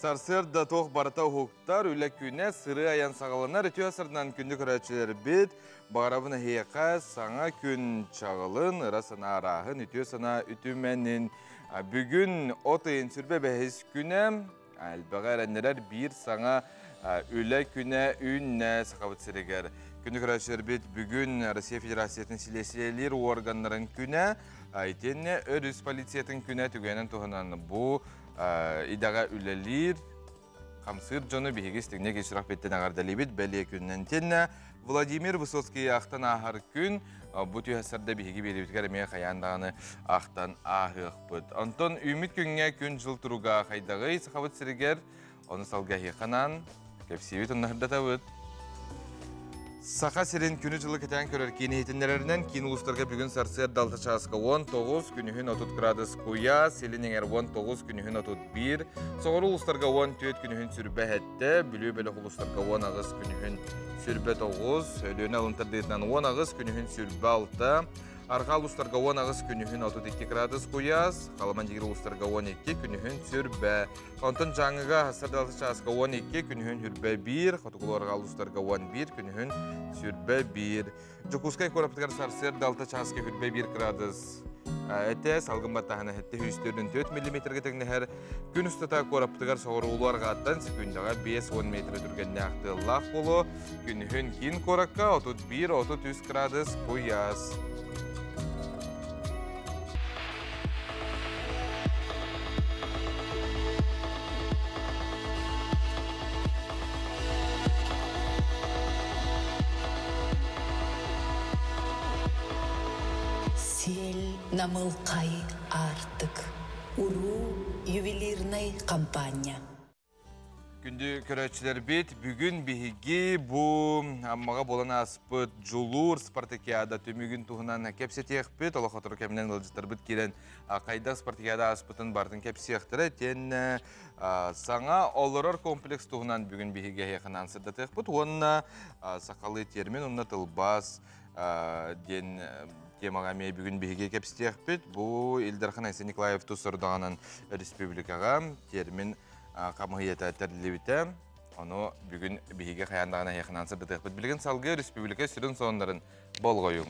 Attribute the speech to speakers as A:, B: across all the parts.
A: Sarsırda toq barata huqtar, üle küne sırı ayan sağalanar, ütü asırdan kündü kıraçıları bit, bağırabına heyqa, sana gün çağılın, ırasına arahın, ütü sana ütümenin. Bugün otayın sürbe behiz künem, albağa erenler bir sana üle küne ünne sakavat sireger. Kündü kıraçıları bit, bugün Rusya Federasyası'nın silesiyeleri organların küne, aytenne Örüs Polisiyetin küne tügenen tuhanan bu, İdaga ülelir, kamsır jonu bihigistigine geçiraq betten ağardalibit, belli künnen tenne, Vladimir Vysotski'ye aqtan ahar gün, bu tüyasarda bihigi belibitker emeye qayandağını aqtan ahıq bud. Ondan ümit günge gün jıl turuga qaydağı, sıqavat siriger, onu salga hiqanan, kepsivit onahırda tavud. Saqa sirin günü жылы keten körер kini hitinlerinden kin uluslarga bugün sarsıya dalta çağızga 19, günühün 30 gradus kuya, selin eğer 19, günühün 31, soğuru uluslarga 14, günühün sürbe hette, bülü bölük uluslarga 10 ağız, günühün sürbe 9, ölüğüne alıntırdığından 10 ağız, günühün sürbe 6, arka uluslarga 10 ağız, günühün 32 gradus kuyaz, Kalaman jigir uluslarga 12, günühün sürbe. Ondan жаңыға hasar dalta çağızga 12, günühün hürbe 1, xotukulu arka uluslarga 11, günühün sürbe 1. Jokuskay korapıtkar sarsır dalta çağızga hürbe 1 gradus. Ete salgın batağına hette 104 mm getekne her gün üstata korapıtkar soğuru uluar gağıttan sekundaga 5-10 metre dürgenne aqtığılaq bolu. Günühün kin korakka 31-33 gradus kuyaz.
B: Намылқай артык. Уру ювелирный компания.
A: Gündü köröçler bit, bugün bihigi bu ammaga bolan aspıt julur Spartakiada tümügün tuğunan kepsetiyek bit, ola xotur keminen ılcıtır bit kiren kayda Spartakiada aspıtın bartın kepsiyektir ten sana olurur kompleks tuğunan bugün bihigi yakınan sırdatıyek bit, onna sakalı termin, onna tılbaz den temagamiye bugün bihigi kepsiyek bit, bu İldarхан Aysen Nikolayev Tusurdağının Respublikaga termin Kamıhiyete terlibite, onu bugün bihige kayandağına yakınan sırdatıyık bit. Bilgin salgı Respublika sürün sonların bol koyun.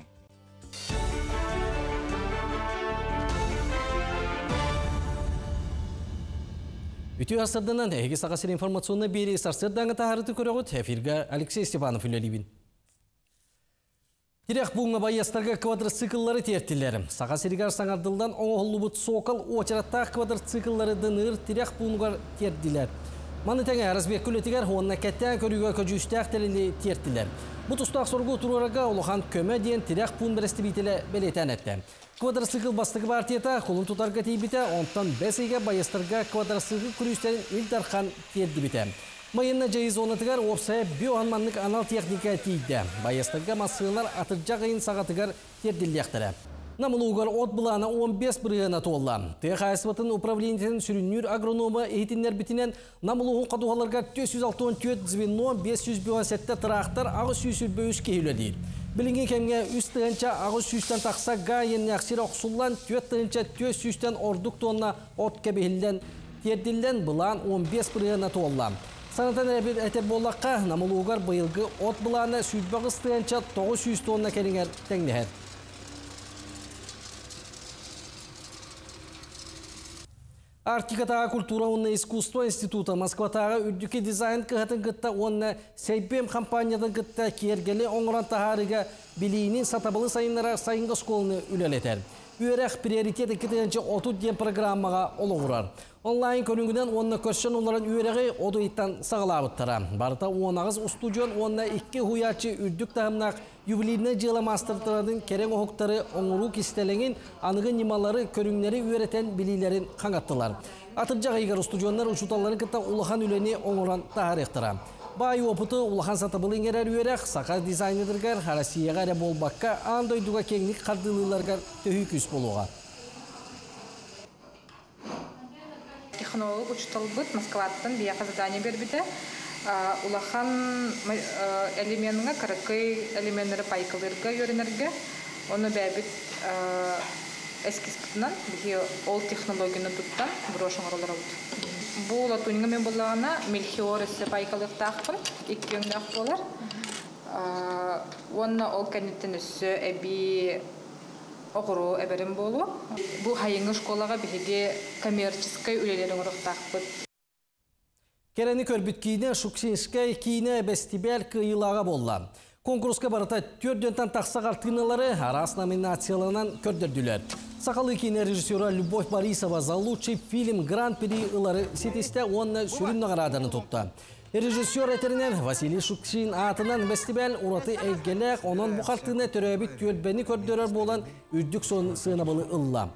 C: Ütü asırdan egi saqasır informasyonuna beri sarsırdan taharıtı körüğüt, efirga Alexey Stepanov ülelibin. Direk buğuna bayastarga kvadrotsikılları tertillerim. Saqasırgar sanardıldan oğullubut soğukal oçaratta kvadrotsikılları dınır direk buğunugar terdiler. Manıtenge Arazbek kületigar onunla ketten körüge köcüstağ telini tertiler. Bu tustaq sorgu tururaga oluğan köme diyen direk buğun beresti bitile beleten etti. Kvadrotsikıl bastığı partiyata kulun tutarga teybite, ondan besege bayastarga kvadrotsikıl kürüsterin İldarхан terdi bite. Mayınna cayız onatıgar opsaya bioanmanlık anal teknika teydi. Bayastarga masığılar atırca ayın sağatıgar terdilliyaktıra. Namılıugar ot bulağına 15 bırığına toğla. THS-batın upravleniyetin sürünür agronomu eğitimler bitinen namılıuğun qaduğalarga 464-517 tıraqtar ağız yüzülböğüz kehüle değil. Bilingen kemge üst tığınca ağız yüzden taqsa gayen yaksira oqsullan 4 tığınca 400'den orduk tonuna ot kebehilden terdilden bulağın 15 bırığına toğla. Sanatan erabir ete bollaqqa namılıugar bayılgı ot bulağına sütbağız tığınca 900 tonuna kelinger tengliher. Артикатаға культура онна искусство института Москватаға үддікі дизайн кығатын гытта онна Сейпем компаниятын гытта кергелі оңыран тахарыға білейінің сатабылы сайынлара сайынғы сколыны үлелетер. Үйерек приоритет 2-30 ден программаға олығырар. Онлайн көлінгіден онна көршен оларын үйерегі одуиттан сағылабыттара. Барыта онағыз устудион онна 2 хуячы үддік тағымнақ юбилейіне жылы мастыртырадың керен оғықтары оңыру кистелеңін анығы немалары көріңлері үйеретін білейлерін қаңаттылар. Атыржақ егер устудионлар ұшуталарын кітта ұлыған үлені оңыран тағарықтыра. Бай опыты улахан сатабылын ерер үйерек, сақа дизайнедіргер, Россияға әрі болбаққа, андойдуға кеңлік қардылыларғар төхі күс болуға.
D: Технолог учталбыт Москваттан бияқа задание бербіті. Улахан элементіңі, кіріккей элементтері пайкалырға өрінерге, оны бәбіт эскиспітінен, бігі ол технологияны тұттан брошын оралар ауды. бу латунга мен буллагана Мельхиоресе пайкалыктакпын, 2 өңдак болар. Онна ол кенеттен өссө эби огуру эберим болу. Бу хайыңы школага биһиги коммерческий үлелерин урактакпыт.
C: Керени көрбүт кийне Шуксинскай кийне бестибел кыйылага болла. Конкурска барата 4-ден тақсақ артыналары арас номинацияларынан көрдірділер. Сақалы кейіне режиссера Любовь Борисова за лучший фильм Гран-при ылары сетесте онны сүрін нағараданы тұтты. Режиссер әтерінен Василий Шукшин атынан фестиваль ураты әйгелек, онын бұқартыны түрәбіт көрбені көрдірер болан үддік сынабылы ылла.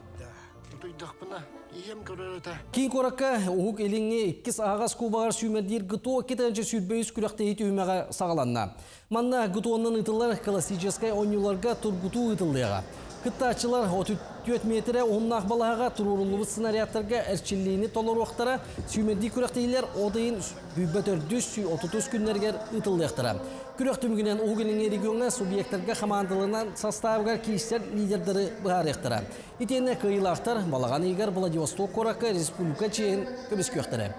C: Кейін қораққа ұғық еліңе 2 ағас кубағар сүймәдер ғытуа кетенші сүрбейіз күрәқті еті өмеға сағаланна. Манна ғытуанның ұтылар классическай ойнуларға тұрғыту ұтылдыға. Кыттачылар 34 метре оннақ балаға тұрурулығы сценариаттарға әрчіліні толыр оқтара сүймәді күрәқтейлер одайын бүббәт өрдіс 30 күннергер ұтылдықтыра. Күрәқті мүгінен ұғылыңе регионға субъекттарға қамандылығынан составға кейістер лидердері бұғар ектіра. Итені қиылақтар балаған егер Владивосток қораққа республика чейін көбіс көқтірі.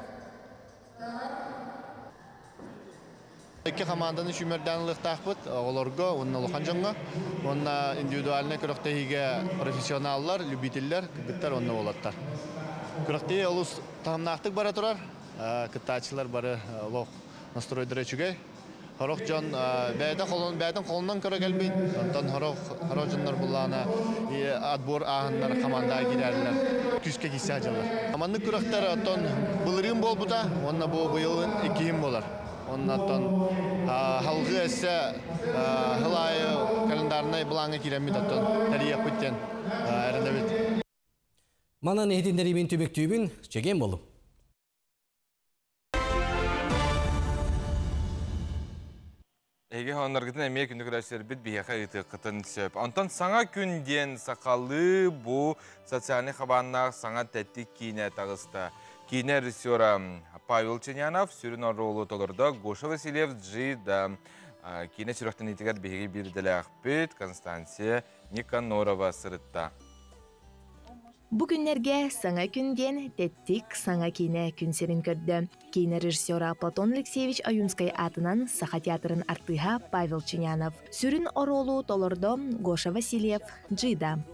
E: Iki команданын шүмердәнлык тақпыт, оларга, онна лоханжанга, онна индивидуальный күрәктәйге профессионаллар, любительләр, кебеттер онна олаттар. Күрәктәй олус тамнактык бара турар, кытачылар бары лох настройдыра чүгәй. Хорох жон бәйдән қолынан көрә келбейт. Онтан хорох жоннар буллана отбор ахыннар команда кирәрләр. Күскә кисә җалар. Команда күрәктәр онтан булырын болбуда, онна бу быелын 2 болар. Оннан халгы эссе хылайы календарный булаңы киремит аттан тария пүттен әрендебит.
C: Мана нехдиндери мен төбектүйбін чеген болу.
A: Эге хоноргытын әмей күндік рәсер бит бияқа ұйты қытын сөп. Антон саңа күнден сақалы бұ социальный хабаннақ саңа тәттік кейіне тағысты. Кейіне режиссера Павел Ченянов, сүрін оролы толырда Гоша Васильев Джида. Кейіне сүріқтен етігер бейгі бірділі ақпет Констансия Никанорова сырытта.
F: Бүгінлерге саңа күнден тәттік саңа кейіне күнсерін көрді. Кейіне режиссера Платон Алексеевич Аюнскай атынан Саха театрын артыға Павел Ченянов. Сүрін оролу толырды Гоша Васильев Джида.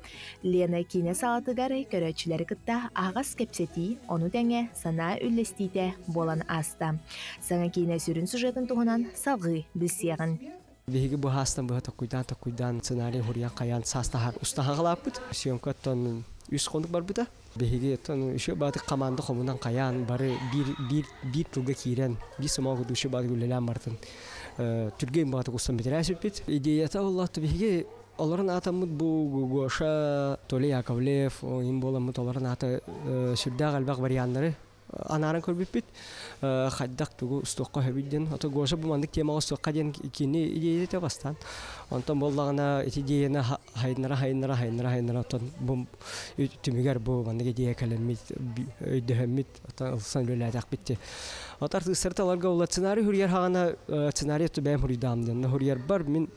F: Лена кейіне салатығары көрөтшілері кітта ағас кепсети, оны тәңе сана үллестейте болан аста. Саңа кейіне сүрін сюжетін тұғынан салғы білсеғін.
G: Биһиги бу хастан бу такуйдан сценарий хурья каян састахар устахалаппыт. Съемкаттан үс кондук барбыта. Биһиги тон үшө баты команда комунан каян бары бир турга кирен, бир самогу душы баты гүлелен бартын. Түрген баты устан битерәсүппит. Идеята Аллахты биһиги оларын атамыт бу Гоша Толе Яковлев, им боламыт оларын аты сүрдә галбак вариантлары анарын көрбүппит. Хаддак тугу устокка хөбүдден ото Гоша бу мандык тема устокка ден кини идея бастан. Онтон боллагына идеяны хайнара тон бу түмүгөр бу мандык идея калемит өйдөмит сан лөләдәк битти. Отар сырталарга ула сценарий хурьер хагана сценарий ту бем хуридамден хурьер бар мин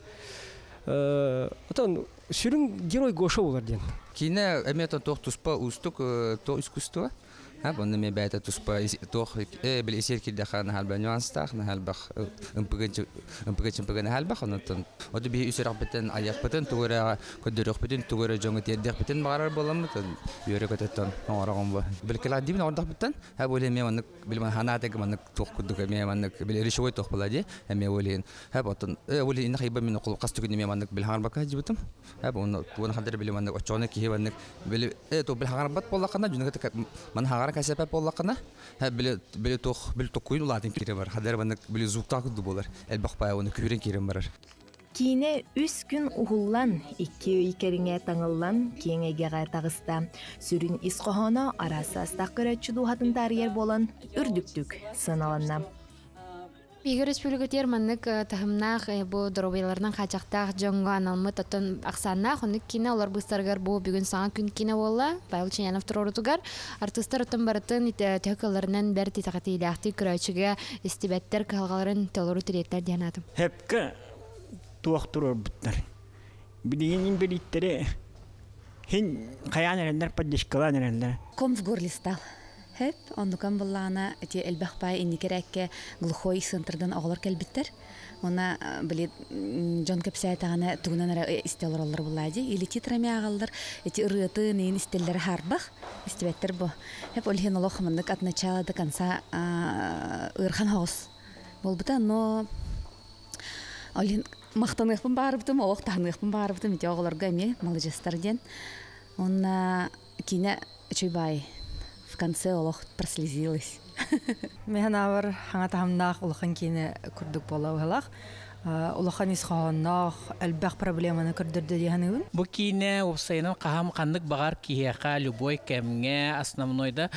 G: отон сүрүн герой Гоша булар ден.
H: Кине эмето тохтуспа устук то искусство. Бонда ми бәйта туспа тох бил исер килдәхан хәлбә нюанстах хәлбах импыгын хәлбах онтон оды би үсерак битен аяк битен тугыра көдөрөк битен тугыра җоңы теддек битен барар боламы йөрәк өтәтән оңараган бу билкеләр дибин ордак битен һә боле мен аны билмән ханатык мен тох кудык мен аны бил решой тох булади һәм олен һә ботын оле инде хайба мен кул кастык мен аны бил харбака җибетем һә буны хәдер билмән очоны киһән бил то бил харбат боллакана җүнәгә мен кәсәпәп боллакына били токуйн улатын кире бар хәдер баны били зуктак болар элбакпай аны күрен кирен барар
F: Кейіне үс күн ухуллан, 2 икеріңе таңыллан кеңеге тағыста. Сүрін исқоғана арасы астақ көрәтші дұғатын тарияр болан үрдіктік сыналанна.
I: Биги республикатер маннык тахымнах бу дробайлардан хачактах жоңго аналмы тотон аксаннах онук кине олар быстаргар бу бүгүн саңа күн кине болла Павел Ченянов турорутугар артисттар отон барытын төкөлөрүнөн бер титакатыйлахты күрөчүгө истибеттер калгаларын толору тиреттер диянатым.
J: Хепке туактурор буттар. Бидигин билиттере хин каян эрендер поддержкалан эрендер.
K: Ком в горле стал. Hep ondukan bullana эти элбахпай инникерекке глухой центрдан оглар келбиттер. Она билет Джон Кепсайтагана тугунан истелларлар буллади. Или титрами агалдар эти ырыты нейин истеллер харбах. Истебеттер бу. Hep олхен олох мындык от начала до конца ырхан хос. Болбута, но олхен мактаныхпын барыбытым, оох тахыныхпын барыбытым. Ити оголорга эме молодежьтар ден. Он кине чуйбай. В конце олох прослезилась.
L: Мен авар хаңатамнах улахан кине күрдүк болабылах. Улахан исханнах албах проблеманы көрдөрдө дигәнүн.
M: Бу кине усайнын кахам кандык багар киһәка любой кемге основнойда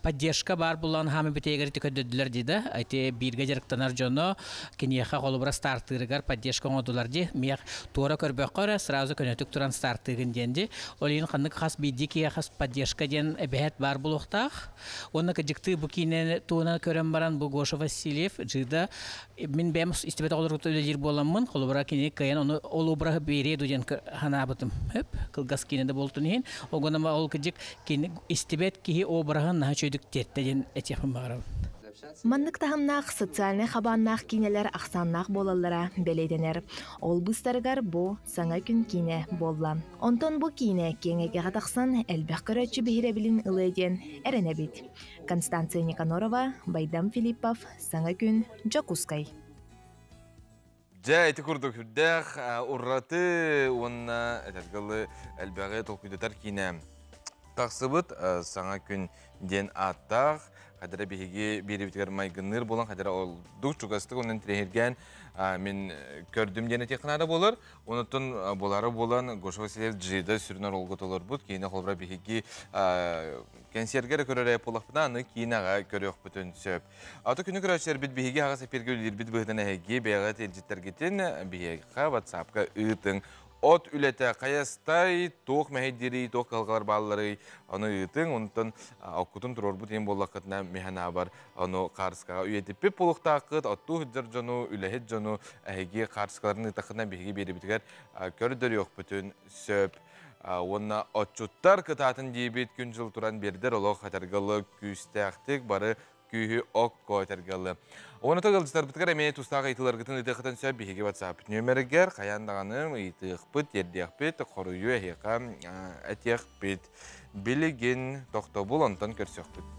M: поддержка бар булган хамы битегер төкөддөлөр диде. Айте бирге жарыктанар жоно кинеха голубра стартырыгар поддержка оңдулар ди. Мек тора көрбөккөр сразу көнөтүк туран стартыгын денди. Олин кандык хас биди киһәс поддержка ден эбет бар булуктах. Онна кыжыкты бу кине туна көрөм баран бу Гоша Васильев жида мен бемс истебет олор өтөлөр боламын. Колубра кине каян оны олубра бере дуден ханабытым. Хеп кылгас кинеде болтун ен. Огонама ол кыжык кине истебет кихи обраган на чөйдүк теттеген этепим бар.
F: Маннык тахымнах социальный хабаннах кинелер аксаннах болаллара белейденер. Ол быстарыгар бу саңа күн кине болла. Онтон бу кине кеңеге катаксан элбек көрөчү бихиребилин ылыден эренебит. Констанция Никанорова, Байдам Филиппов, саңа күн Жокускай.
A: Жай тикурдук хүрдэх урраты онна этергалы элбеге толкуйдатар кине. Тақсыбыт саңа күн ден аттақ, қадыра бейге бері бітігер майгыныр болан, қадыра ол дук чугастық онын тірегерген мен көрдім дені текінары болыр. Онытын болары болан Гоша Васильев жида сүрінар олғыт олар бұд. Кейіне қолбыра бейге кәнсергері көрері полақпына аны кейінаға көрек бүтін сөп. Аты күні көрәшілер біт бейге аға сәперге өлер біт бұғытын әйге бейға телжеттер кетін бейге WhatsApp-қа ұйтың. От үлеті қаястай, тоқ мәхеддері, тоқ қалғалар балылары оны ұйтың, онытын оқытын тұрор бұд ең болақытына механа бар, оны қарысқаға үйетіп пеп болықтақыт, отту хүджар жону, үләхет жону, әйге қарысқаларын ұйтақына бейге бері бітігер көрдір еқ бүтін сөп. Онына отчуттар кытатын дейбет күн жыл тұран бердер олық қатарғалы күстәқтік бары күйі оқко өтергалы. Оны тағылдыстар бұтқар әмейе тұстағы айтыларғытын ұйтықытын сөп бейге WhatsApp нөмірігер қаяндағаным ұйтықпыт, ердеқпет, қорыю әйеқа әтеқпет, білеген тоқты бұл онтан көрсеқпет.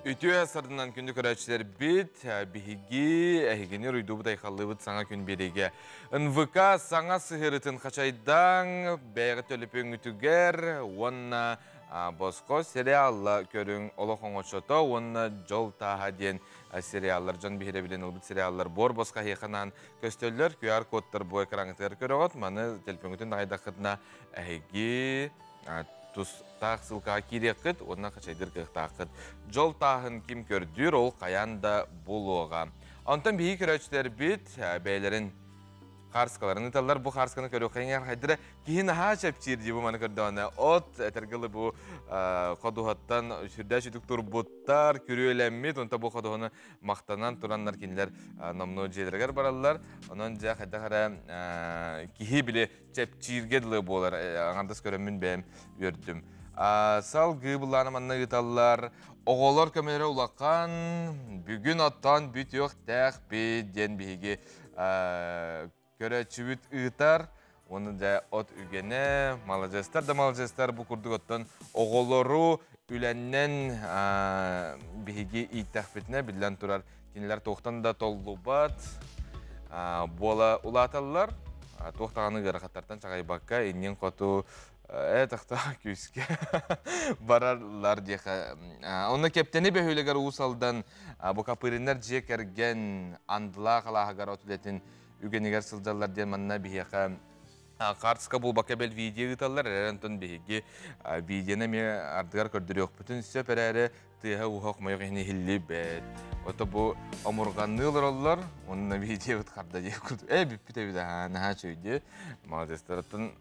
A: Үтіу әсардынан күнді көрәтшілер бет, бейге әйгенер ұйду бұдай қалды бұд саңа күн береге. НВК саңа сығырытын қачайдан бәйгі төліпен үтігер, онына босқо сериалла көрің олық оңғышыта, онына жол таға ден сериаллар, жан бейхере білен ұлбыт сериаллар бор босқа хейқанан көстөллер, QR кодтар бұл экраңытығыр көріғат, маны төліпен үтін дағайдақытына әйге тұстақ сылқа керекіт, онына қачайдыр қықтақыт. Жол тағын кім көрдір, ол қаянда болуға. Онтан бейі көрәтшілер бет, бәйлерін қарсқаларын ұталар, бұл қарсқаны көрі қайыңар қайдыры кейін аға шәпчер дейбі маны көрді оны. От, әтергілі бұл қодуғаттан жүрді жүдік тұр бұттар, көрі өләммет, онта бұл қодуғаны мақтанан тұранлар кенілер намны жедіргер баралар. Онын жа қайда қара кейі біле шәпчергеділі болар, аңандас көрімін бәйім өрдім. Сал ғыбыланы манна ұталар, оғылар көмері ұлаққан, бүгін аттан бүт өқ тәқ беден бейге көрі чүбіт ұйтар, оны да от үгені, малажестар да малажестар бұл күрдік оттан оғылару үленнен бейге ийтақ бетіне білден тұрар. Кенелер тоқтан да толу бат, бола ұлаталар, тоқтағаны ғырақаттартан чағай баққа, енен қоту тақта күйіске барарлар деқа. Оны кептені бәхейлігер ұсалдан бұл қапырынлар жек әрген андыла қалағығар отылетін үгенегер сылжалар ден манна бейеқа қартысқа бұл баққа бәл видео ұталар, әрентон бейге видеоны ме ардығар көрдірі өқ бүтін сөп әрі тыға ұқақ майық ені хілі бәд. Ота бұл омырғаннылар олар, онына видео ұтқарда дек күрді. Бүппіті біді наға чөйде. Малдестаратын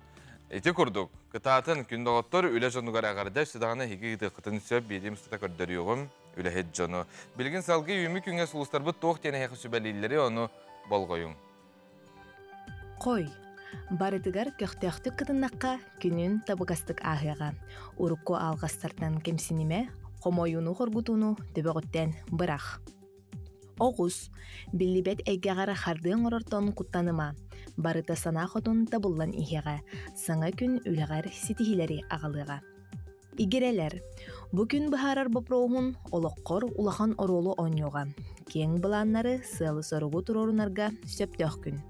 A: Эти курдук. Кытаатын күндоғыттыр үлі жонугар ағарда сүдағына хеге қытын сөп бейдем ұстата көрдір еуғым үлі хет жону. Білген салғы үйімі күнге сұлыстар бұд тоқ тені хеқі сөбәлейлері оны болғойың.
F: Қой, Барытыгар көқтөқтік кытыннаққа күнін табықастық ағыға. Урукко алғастартан кемсініме, қомойуну хоргутуну төбөгіттен бырақ. Оғыз, білібет әйгеғара қардың орортон құттаныма. Барыта сана хотун табыллан ихеға, саңа күн үліғар сетихилери ағалыға. Игерелер, бүкін бұхарар бапроуғын олыққор улахан оролу оньоға. Кен бұланнары сылы сорғу тұрорунарға сөптөқ күн.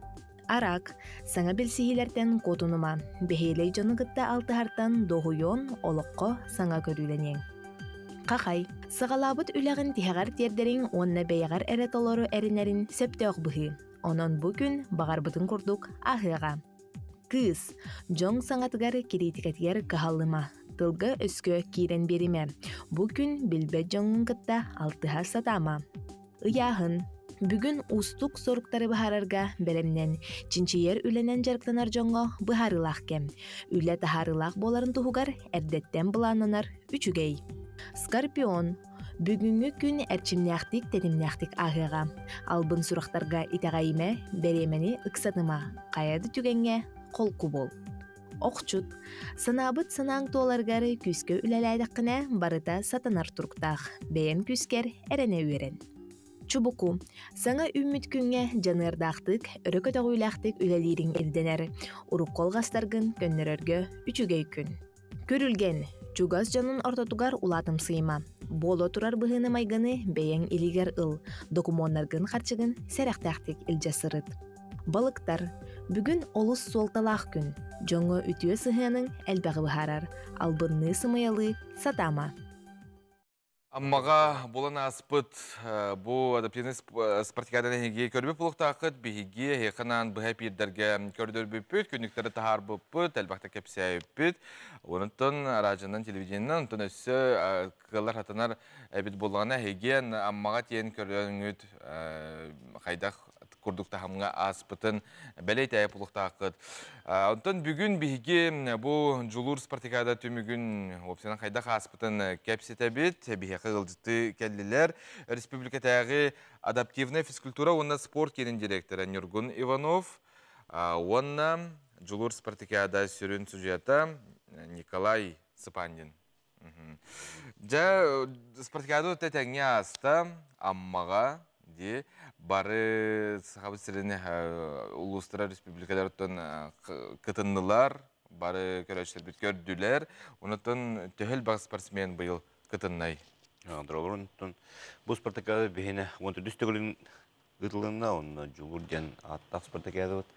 F: Арак, саңа білсихилерден котунума, бәхейлей жоны гытта алтыхартан доғуйон олыққо саңа көрүленең. Қақай, сығалабыт үләғін тихағар тердерін онна бәйғар әрет олору әрінерін сөптөқ бұхы. Онон бүгін бағарбытын құрдық ахыға. Кыз, жоң саңатығар керейтікетігер қағалыма. Тылғы өскө кирен бериме. Бүгін білбе жоңын кытта алтыға сатама. Ыяғын, бүгін устук соруктары бұхарарға бәлемнен, чинчиер үленен жарықтанар жоңға бұхарылақ кем. Үлі тахарылақ боларын тұхугар әрдеттен бұлананар үчүгей. Скорпион, бүгінгі күн әрчімнәқтік тәдімнәқтік ағыға. Албын сұрақтарға итағайме, беремені ұқсатыма, қаяды түгенге қолку бол. Оқчут, санабыт санаң толаргары күскі үләләйдіқіне барыта сатанар тұрқтақ, бәйен күскер әрәне өрен. Чубуку, саңа үміт күнге жанырдақтық, өрөкөтіғ үләқтік үләлерін ерденер, ұрық қолғастарғын көннерерге үчүгей күн. Көрілген, чугас жанын ортотугар улатым сыйма. Боло турар бұғыны майгыны бәйен илигер ыл, докумоннаргын қарчығын сәрәқтәқтік илжасырыт. Балықтар, бүгін олыс солталақ күн, жоңы үтіе сыхының әлбәғі бұхарар, албынны сымаялы сатама.
A: Аммаға болан аспыт, бұл адаптивный спартикадан әйге көрбі бұлықтақыт, бігеге хеқынан бұға пейдерге көрдір бүппіт, күніктері тахар бүппіт, әлбақта кәпсия өппіт. Онытын радионан, телевидениянан, онытын өсі қылар хатынар әбіт болғана әйген аммаға тейін көріңіт қайдақ күрдік тахамға аспытын бәлей тәйі бұлықтақыт. Онытын бүгін бігеге бұл жылур спартикада түмігін опсынан қайдақ аспытын кәпсет әбіт, бігеге қылдықты кәлілер. Республикатағы адаптивная физкультура, онна спорт кенін директоры Нюргун Иванов, онна жылур спартикада сүрін сюжета Николай Сыпандин. Жа спартикаду тәтәңе аста аммаға де бары сахабы сіріне улустра республикалардан кытындылар, бары көрәшілер біт көрділер, онытын төхіл бағ спортсмен бұйыл кытыннай.
N: Бұл спартакиада бейіне 14-тігілін ғытылығына, оны жылур ден аттақ спартакиада бұд.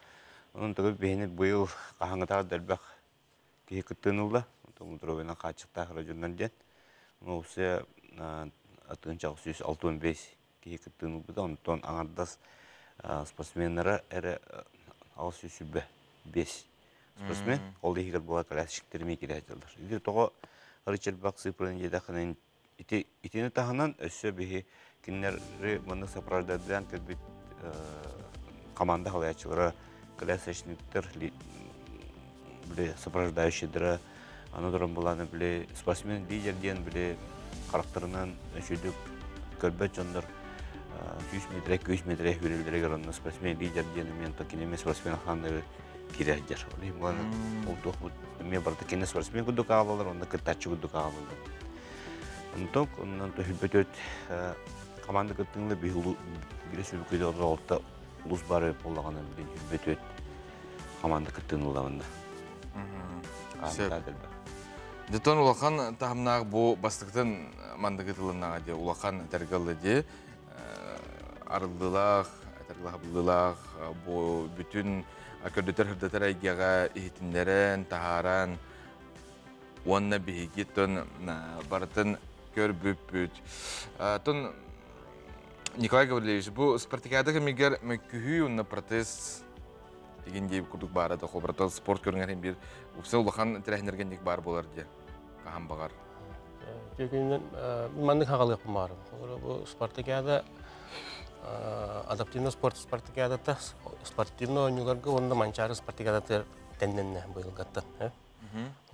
N: Оның түгі бейіне бұйыл қағаңытар дәлбәқ кейі кыттынылда, оның тұровена қачықтақ райондан ден. Оны осы атын чағы 615 кейі кыттынылда, оның аңардас спортсменлері әрі ағыз 5 спортсмен, ол егер бұла кәләсішіктеріме келе айтылдар. Егер тоғы Рычард Бак сыпырын едақынан итені тағынан өсі бейі кенлері мұны сапраждардан кәлбет команда қалаячылары кәләсішініктер сапраждающидері аны дұрын бұланы спортсмен лидерден қарақтарынан өшедік көлбет жондар 100 метр, 200 метр өрелдері ғырынны спортсмен лидерден мен токенеме спортсмен қанды керәждер. Ол тоқ мен барды кені спортсмен күдік ағалалар, онда кіттачы күдік ағалалар. Ондан төхілбет өт команда кіттіңлі біресі бүкейді олта ұлыс бары болағаны білбет өт команда кіттіңлі лавында.
A: Детон улахан тағымнағы бұл бастықтың манды кітіліннаға де улахан тәргілі де арылдылақ, тәргілі бұл бүтін көрдетер хүрдетер әйгеға ехетіндерін, тағаран, онына бігеттін барытын көр бүп-бүт. Тон, Николай Гаврилевич, бұл спартикадығы мегер мүккүйі онына протез дегендей күрдік бары да қолбыраты спорт көріңерін бір ұпсы ұлыған тірәхінергендік бар болар де, қаған бағар.
O: Мандық ағалық бұмарым. Бұл спартикада адаптивный спорт спартикадата спортивный ойныларға онда манчары спартикадата тәнненне бұйылғатты.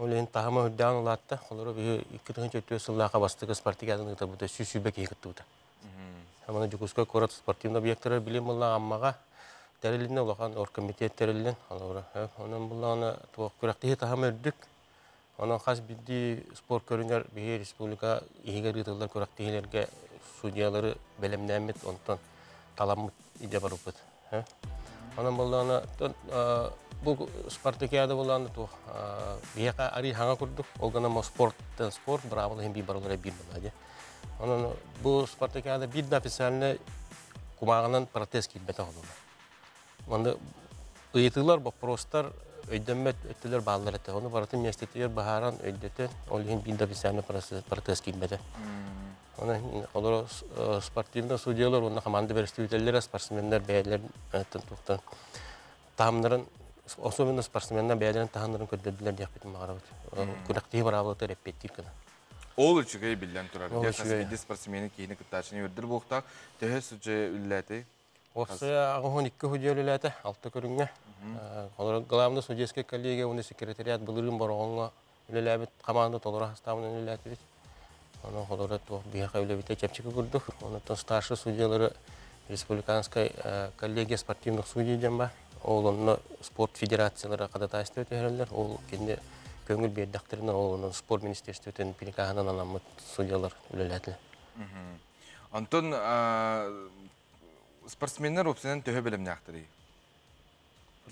O: Олейін тағыма үддәң ұлатты, олары бір 2004 сыллаға бастығы спартикаданы бұда сүйсүйбек екітті бұда. Аманы жүкізгі көрат спортивный объекттері білем ұлла аммаға терилинне улахан оргкомитет терилин алора. Онан булана туак күрәктәге тахам өрдүк. Онан хас бидди спорт көрүнгөр бие республика игер итылар күрәктәгеләргә судьялары белемнәмит онтон таламыт иде барып. Онан булана бу спартакиада булана ту бияка ари хаңа курдук. Олгана спорт бравыл хем би барылар бир булады. Онан бу спартакиада бир официальный кумагынан протест килбете олду. Онда ыйтылар вопростар өйдәмәт өттеләр баллар әйтә. Оны баратын университетләр баһаран өйдәтә. Ул һин бинда бисәне протест килмәде. Оны алар спортивный судьялар, оны команда представительләр, спортсменнар бәяләр туктан. Тамнарын особенно спортсменнар бәяләрен таһаннарын көддәләр дип бит магарабыз. Күрәктәге барабылы репетитив кына.
A: Ол үчүгэй билен турар. Ясас спортсмени кейини кыттачыны өрдүр бултак. Төһө сүҗе үлләте.
O: Осы ағын 2 хүдиөліләті, 6 көріңе. Главный судейский коллегия, оны секретариат бұлырын барғанға үлеләбіт, команда толыра хаставын үлеләті бет. Оны қолыры бияқа үлебіте кәпчікі көрдік. Онытын старший судьялары республиканской коллегия спортивных судейден ба. Ол оны спорт федерациялары қадата істі өтелерлер. Ол кенде көңіл бердіқтеріне ол спорт министерстві өтен перекағынан анамыт судьялар үлеләтілі.
A: Антон, спортсменнер опсенен төһө белем нәхтери.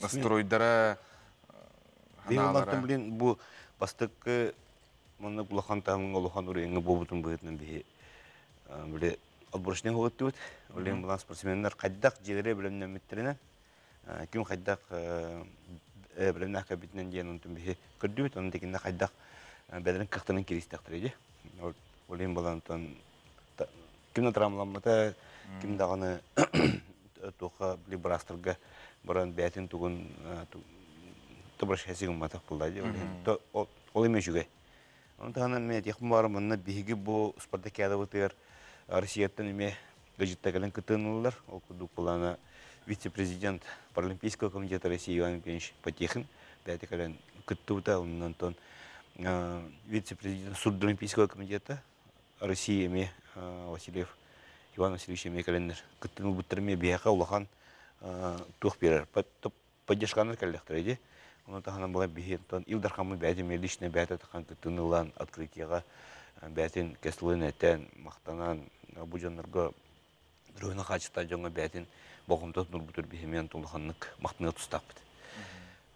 A: Настройдара ханалара.
N: Блин, бу бастыкы моны булахан тамын олохан уреңе бобутун бытын бе. Биле отборочный хогыт. Олен булан спортсменнер кайдак жегере белем нәмиттеренә. Күн кайдак белем нәхкә битнен дигән унтын бе. Көрдү бит аны дигәндә кайдак бәдән кыктының киристәктер иде. Олен булан тон күн трамламата ким даганы тоха либрастерга баран бәтин тугын табраш хәсигем матак булды. Ол эмешүгә. Онтан мен якын барым монны биги бу спартакиада бутыр Россиятан эме гәҗиттәгәлән кытынылар. Ол кудук булана вице-президент Паралимпийского комитета России Иван Евгеньевич Потехин бәтикәлән кыттыута оннан вице-президент Судолимпийского комитета России эме Васильев Иван Васильевич Мекалендер. Кыттыны буттырме бияка улахан тух берер. Поддержканы кәлләхтер иде. Оны тахана була бихентон Илдархамы бәдем личный бәте такан кыттынылан открытиега бәтен кеслын әтән мактанан буҗаннарга рөйнә хачта җоңа бәтен богымда нур бутыр бихемен тулханлык мактны тустап.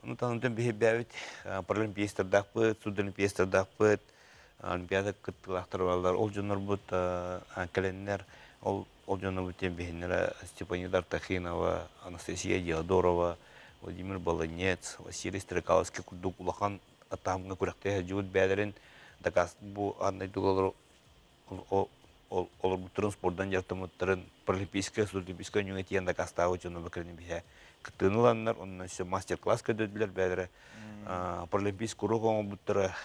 N: Оны тахандан бихе бәвит паралимпиялар дакпы, судолимпиялар дакпы, олимпиада кыттылактыралар, ол җоннар бут календар ол жана бүтен бехинлер Степания Тахинова, Анастасия Диадорова, Владимир Баланец, Василий Стрекаловский курдук улахан атамга күрәктә җүд бәдерен дакас бу андай дугалар олар бутырын спорттан яртымыттырын паралимпийская судолимпийская университет дакаста учены бакырны бия кытыныланнар оннан ше мастер-класс көдөдүләр бәдере паралимпийский урок буттыра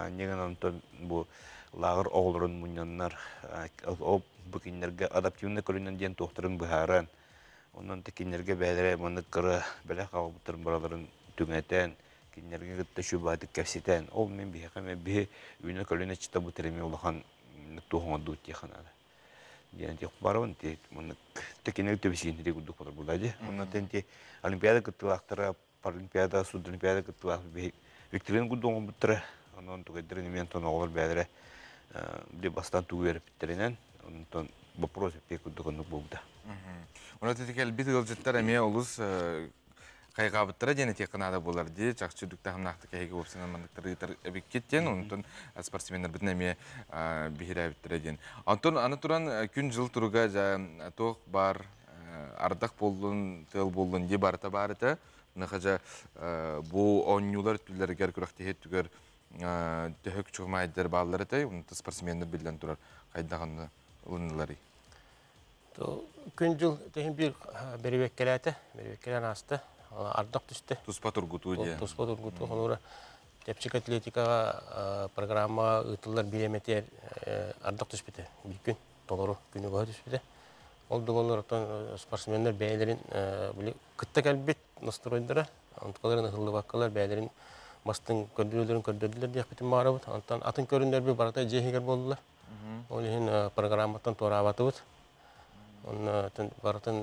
N: неген антон бу лагыр оғылырын мұняннар бүкіндерге адаптивны көрінен ден тоқтырын бұхаран. Онан текендерге бәдірі мұны қыры бәлі қағыл бұттырын бұраларын түңәтен, кендерге күтті шүбаты кәпсетен. Ол мен бейхі мен бейхі үйіні көріне чыта бұтырыме олыған тоғыңа дуыт текінады. Ден тек баруын, текендерге төбесігендері күдік болар бұлайды. Онан тенте олимпиада күттілақтыра, паралимпиада, судолимпиада күттілақтыр Викторин күдді оңын бұттыры. Онан түгәддірін мен тон оғылар бәдірі бастан тугер биттеринен онтон вопрос пек дөгөнүк булды.
A: Уна тетикел бит гылжыттар эме олус кайгабыттыра дене тек канада болар ди чакчылыкта хамнакты кайгы опсынан мандыктыр эбик кеттен онтон спортсменнер битне эме бихире биттер ден. Антон аны туран күн жыл туруга ток бар ардак болдун тел болдун ди барта барыта нахажа бу онюлар түлләргә күрәктә түгәр төһөк чугмайдыр баллары тай, унты спортсменнер билен турар кайдаганы улынлары.
O: Күн жыл тәһин бир беребеккелән асты, ардак төште.
A: Туспа тургуту ди.
O: Туспа тургуту хонора тепчик атлетикага программа ытылар биреметер ардак төшпете. Бир күн толору күнү бар төшпете. Ол дугалар спортсменнер бәйләрен биле кытта калбет настройдыра, антыкаларын ылы ваккалар бәйләрен Мастың көрдүлөрүн дип битим барабыт. Антан атын көрүндөр бир барата жехигер болдулар. Ол ин программадан торабатыбыт. Оны барытын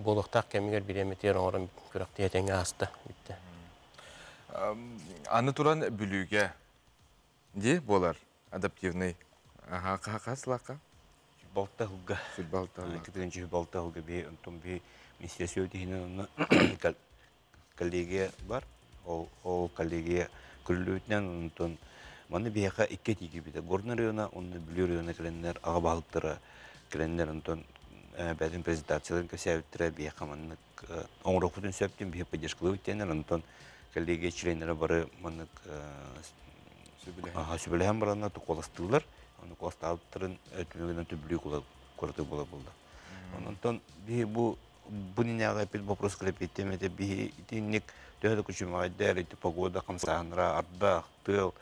O: болуқтақ кәмігер биреметер оңырын күріқті етеңе асты.
A: Аны туран бүліге де болар адаптивный қасылаққа?
N: Балта хуга. Кетігінші балта хуга бей, ұнтым бей министерсия өтігінен коллегия бар. Ол коллегия күлі өтінен ұнтын маны бейқа икке тегі бейді. Горны района, оны бүлі района кәленлер, аға балықтары кәленлер ұнтын бәдің презентацияларын көсәуіттірі бейқа манық оңырық бұтын сөптен бей поддержкалы өтенер ұнтын коллегия членері бары манық сөбіліген барана тұқоластылар. Оны қоласталыптырын өтімегінен түбілі көрді бола болды. Онтан бұл ненеға әпел вопрос кіліп еттемеді. Итіннік төхеді күшімағайдар, погода, қамсағынра, ардақ, тыл.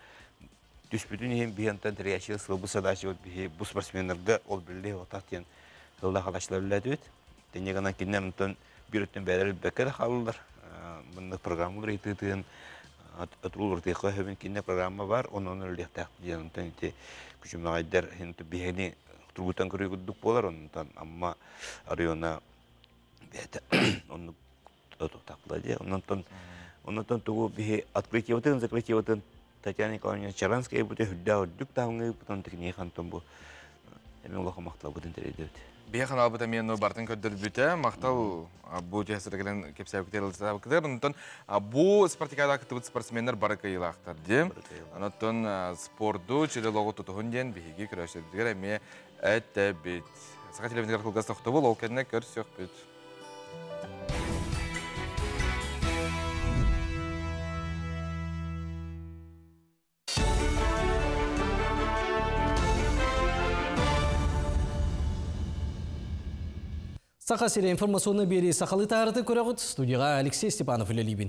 N: Түспүтін ең бейінтан тірияшығы сылы бұл садашы бұл спортсменлерді ол білі отақтен жылда қалашылар біләді өт. Денегінен кеннен ұнтан бір өттен бәрі бәкәді қалылар. Бұнды программалар етігін Атырулur текha hemen kinne programma var, onun öyle tahdiyanından ite küçümağaylar henüz biheni turgutan kırıyor guduk bolar ondan ama arayona bete onu takladı ondan tuğu bihe открытие закрытие Татьяна Николаевна Чаранская bude hüdda hüddük tahunga buton tekniği kanton bu hemen olarak maktala budun tereydi.
A: Бияхан албыта мен бартын көддір бүті, мақтал бұ тәсіргілін кепсәу кетерілісі кедер. Онтон бұ спартикада күтібіт спортсменлер бары кайылақтар дем. Онтон спорду чилі лоғы тұтығын ден бігеге күрәшердігер әме әтті біт. Сақа телевизиялар қылғасы тұқты бұл, ол кәдіне көрсек бүт.
C: Сақа серия информационны бері сақалы тағырты көріғыт студияға Алексей Степанов үлелейбін.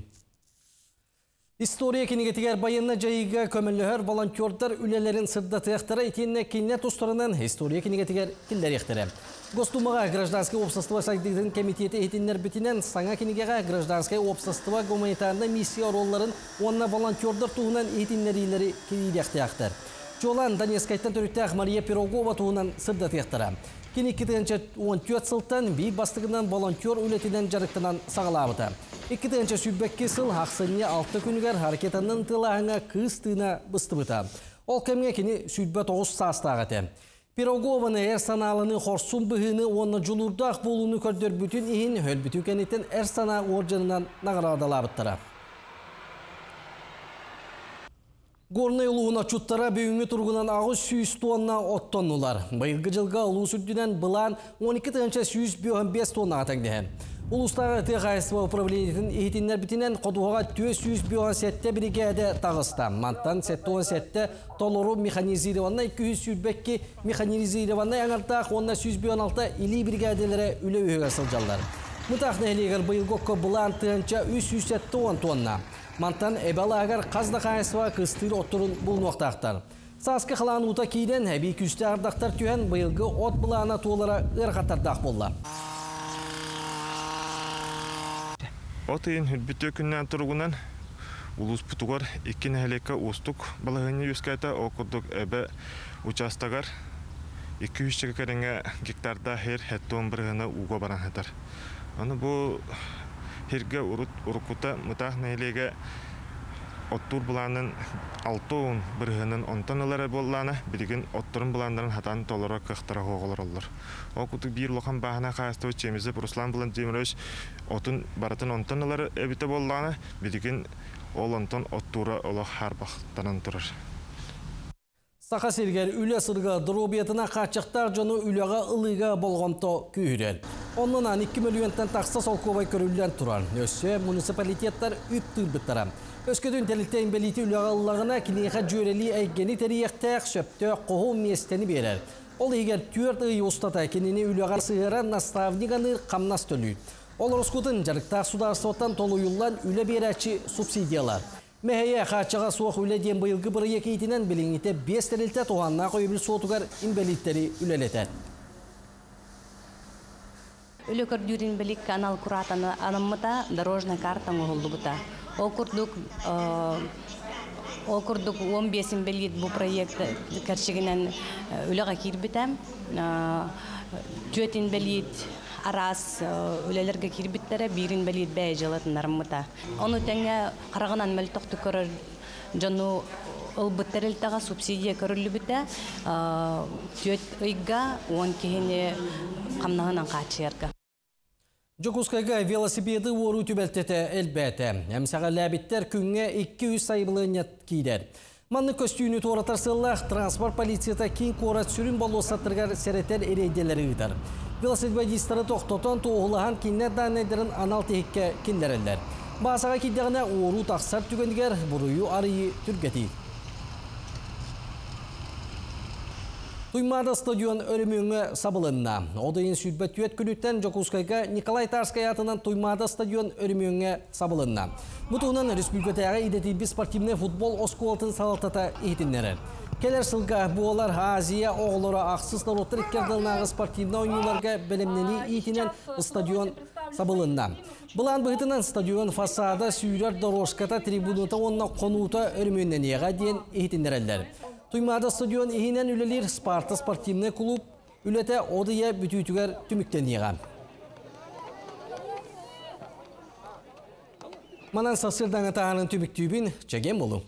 C: История кенегетігер байынна жайыға көміліғір волонтердар үлелерін сырда тияқтары етеніне кенне тұстарынан история кенегетігер келдер ектірі. Гостумаға гражданское общество сайдығын комитеті етінлер бітінен саңа кенегеға гражданское общество гуманитарны миссия ролларын онына волонтердар туғынан етінлерілері келейдіяқтияқтыр. Жолан Донецкайттан түріктәқ Мария Пирогова туғынан сырда тияқтары. Кені 2014 сылтан бей бастығынан волонтер үлетінен жарықтынан сағалабыды. 2000 сүббәкке сыл ақсыне 6 күнігер харекетанның тылағына қыз тыына бұстыбыды. Ол кәмге кені сүббә 9 састағыды. Пирогованы әр саналыны қорсун бұғыны оны жұлурдақ болуыны көрдер бүтін ең өл бүтін кәнеттен әр сана оржанынан нағырадалабыттыра. Горный ұлуына чуттара бүйінгі тұрғынан ағыз 100 тонна оттоннулар. Байылғы жылға ұлу сүрдінен бұлан 12-105 тонна атаңдеген. Улустағы тығайсыва управлениетін ехетінлер бітінен қодуға 407 бригада тағыста. Мантан 717 толору механизированна 200 сүрбәкке механизированна аңартақ 10-116 или бригаделері үлі өйіға сылжалдар. Мұтақ нәлегір байылғыққа бұлан тығынша 370 тонна. Мантан әбәлағар қазда қайсыва қыстыр оттырын бұл ноқтақтар. Сасқы қылан ұта кейден әбей күсті ардақтар түйен бұйылғы от бұлағына туылара ұрқаттардақ болла.
P: От ең хүлбітті күннен тұрғынан ұлыс бұтығар екен әлекі ұстық балағыны өскайта оқырдық әбі участағар 200 кәріңе гектарда хер әттуын бірғына ұға баран әтір. Аны бұл Херге урукута мутах нәйлеге оттур буланын 6 бірғінің онтанылары болланы, білген оттурын буландарын хатан толыра қықтыра хоғылар олар. Оқутық бір лоқан бағына қайыстығы чемізіп Руслан Владимирович отын баратын онтанылары әбіті болланы, білген ол онтан оттура олы харбақтанын тұрыр.
C: Сақа сергер үлі сырға дұробиетіна қачықтар жоны үліға ылыға болғанто күйірел. Онынан 2 миллионтан тақса солковай көрілден тұрар. Өсі муниципалитеттар үптір біттірі. Өскөдің тәліктен бәліті үліға ылығына кінеға жөрелі әйгені тәрияқтақ сөпті қоғу местені берер. Ол егер 4 үй ұстата кенені үліға сығыра наставниганы қамнас төлі. Ол Роскутын жарықтақ сударсуаттан толы юллан үлі берәчі субсидиялар. Мәхейе қачаға суық үледен бұйылғы бір екейтінен біліңіте 5 тәрілті туғанна қойбіл суотуғар инвалидтері үлелетер.
Q: Үлі көрдүрін білік канал құратаны анымыта дорожна картаны ғолды бұта. Ол күрдік 15 білет бұл проекті кәршігінен үліға кер бітем. Түйетін бәлейт арас өлелерге кирбиттері бирин бәлейт бәй жылатынарымыта. Оны тәңе қарағынан мәл тоқты көрір жону ылбыттарылтаға субсидия көрілі біті түйет ұйға он кейіне қамнағынан қачырға.
C: Жокускайга велосипеды ору түбәлтеті әлбәті. Әмсаға ләбіттер күнге 200 сайбылығынет кейдер. Манны көстүйіні торатар сыллақ транспорт полицията кейін қорат сүрін болу саттырғар сәреттер ерейделері ұйтар. Велосипедистері тоқтотан тоғылаған киннер данайдарын анал текке киндерелдер. Басаға киддеріне ору тақсар түгендігер бұруyu арıyı түргетейді. Туймада стадион өріміңі сабылынна. Одайын сүрбет түйет күніттен Жокускайга Николай Тарскай атынан Туймада стадион өріміңі сабылынна. Бұтуынан республикатағы идетейбі спортивный футбол оскуалтын салатата ехтіннері. Келер сылға бұғалар Азия оғылары ақсызлар отыр керділнағы спортивна ойнуларға бәлемнені етінен стадион сабылынна. Бұлан бұғытынан стадион фасада сүйрер дорожката трибуната онна қонуыта өріміңнен еға дейін ехтіннерелер. Туймада стадион ehinen ülelir Sparta Sportivne klub ülete odaya bütütüger tümükten yeğen. Manan sasırdan atağının tümüktübün çegen olun.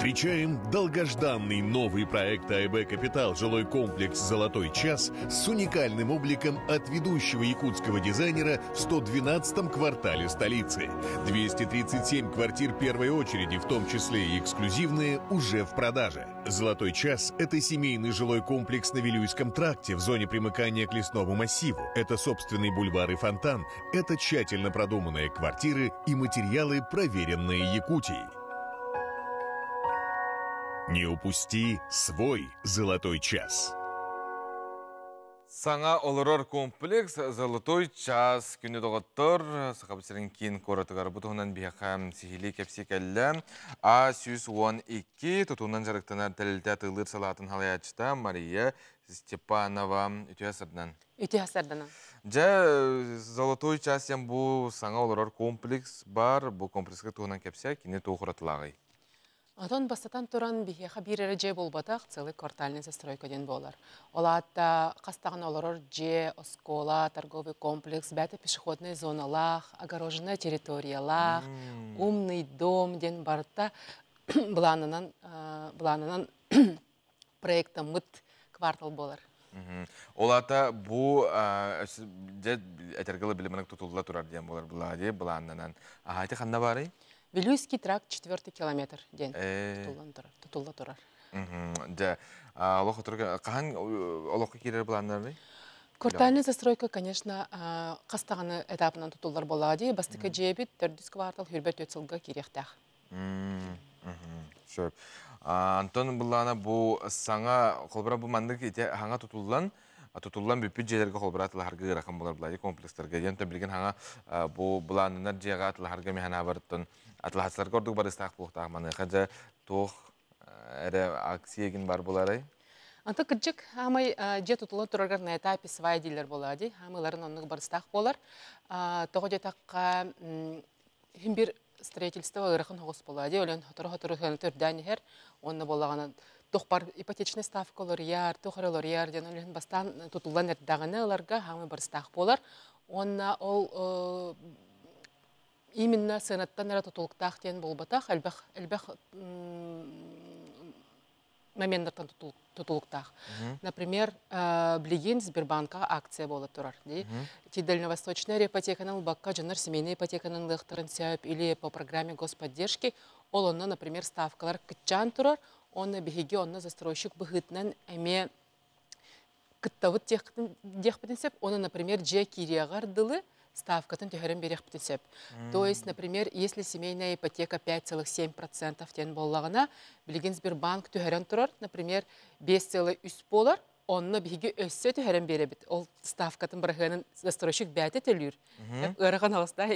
R: Встречаем долгожданный новый проект АЭБ «Капитал» жилой комплекс «Золотой час» с уникальным обликом от ведущего якутского дизайнера в 112-м квартале столицы. 237 квартир первой очереди, в том числе и эксклюзивные, уже в продаже. «Золотой час» — это семейный жилой комплекс на Вилюйском тракте в зоне примыкания к лесному массиву. Это собственный бульвар и фонтан. Это тщательно продуманные квартиры и материалы, проверенные Якутией. Не упусти свой «Золотой час».
A: Саңа олорор комплекс «Золотой час» күні доғыттыр. Сақапысырын кейін қоратығар бұтығынан бияқам сихили кепсек әлі. А-112 тұтуынан жарықтанар тәлілті атылыр салатын халаячыта Мария Степанова үтіясырдан.
S: Үтіясырдан.
A: «Золотой час» ем бұл саңа олорор комплекс бар. Бұл комплекске тұғынан кепсек кені тоғыратылағай.
S: Атон бастатан туран бихеха бир эреже болбатах целый квартальный застройка ден болар. Олатта кастаган олорор же оскола, торговый комплекс, бәті пешеходный зоналах, огороженная территориялах, умный дом ден барта бланынан проекта мыт квартал болар.
A: Олата бу әтергілі білімінің тұтылыла тұрар ден болар бұладе бланынан. Ағайты қанда бары?
S: Вилюйский тракт 4 километр ден тұтылда тұрар.
A: Қаған олыққа керер бұланлары?
S: Квартальный застройка, конечно, қастағаны этапынан тұтылдар болады. Бастықы жебет 400 квартал хүрбет өтсілгі керектәқ.
A: Шөп. Антон бұлана бұл саңа қолбыра бұл мандық хаңа тұтылдан бүппі жерлерге қолбыра атыларғы рақым болар бұлайды комплекстерге. Ентен білген хаңа бұл бұланынар жеға атыларғы механа барыттын. Атыласылар көрдік бар істақ бұлықтағы маны. Қаджа тоқ әрі акциягін бар боларай?
S: Анты күджік хамай же тұтылы тұрарғар на этапе свай дейлер болады. Хамайларын онығы бар істақ болар. Тоғы детаққа бір строительство ұрықын хоғыс болады. Олен тұры-тұры түрдәні хер. Онны болағаны тоқ бар ипотечный ставка олар яр, тоқырылар яр. Олен бастан тұтылдан әрдағыны оларға хамай бар істақ болар. Онна ол именно сынаттан әрі тұтылықтақ ден болбатақ, әлбәқ моменттан тұтылықтақ. Например, білеген Сбербанкқа акция болып тұрар. Ти дальневосточная ипотеканың баққа жанар семейный ипотеканың лықтырын сәуіп или по программе господдержки, ол онна, например, ставкалар күтчан тұрар, онна бігеге онна застройщик бұғытынан әме күттавыт декпітінсеп, оны, например, же кириағардылы ставкатын төхерін берек бітінсеп. То есть, например, если семейная ипотека 5,7% тен боллағына, білген Сбербанк төхерін тұрар, например, 5,3 болар, онына бігі өссе төхерін бере біт. Ол ставкатын бірғанын застройщик бәті төлір. Өріған алыста,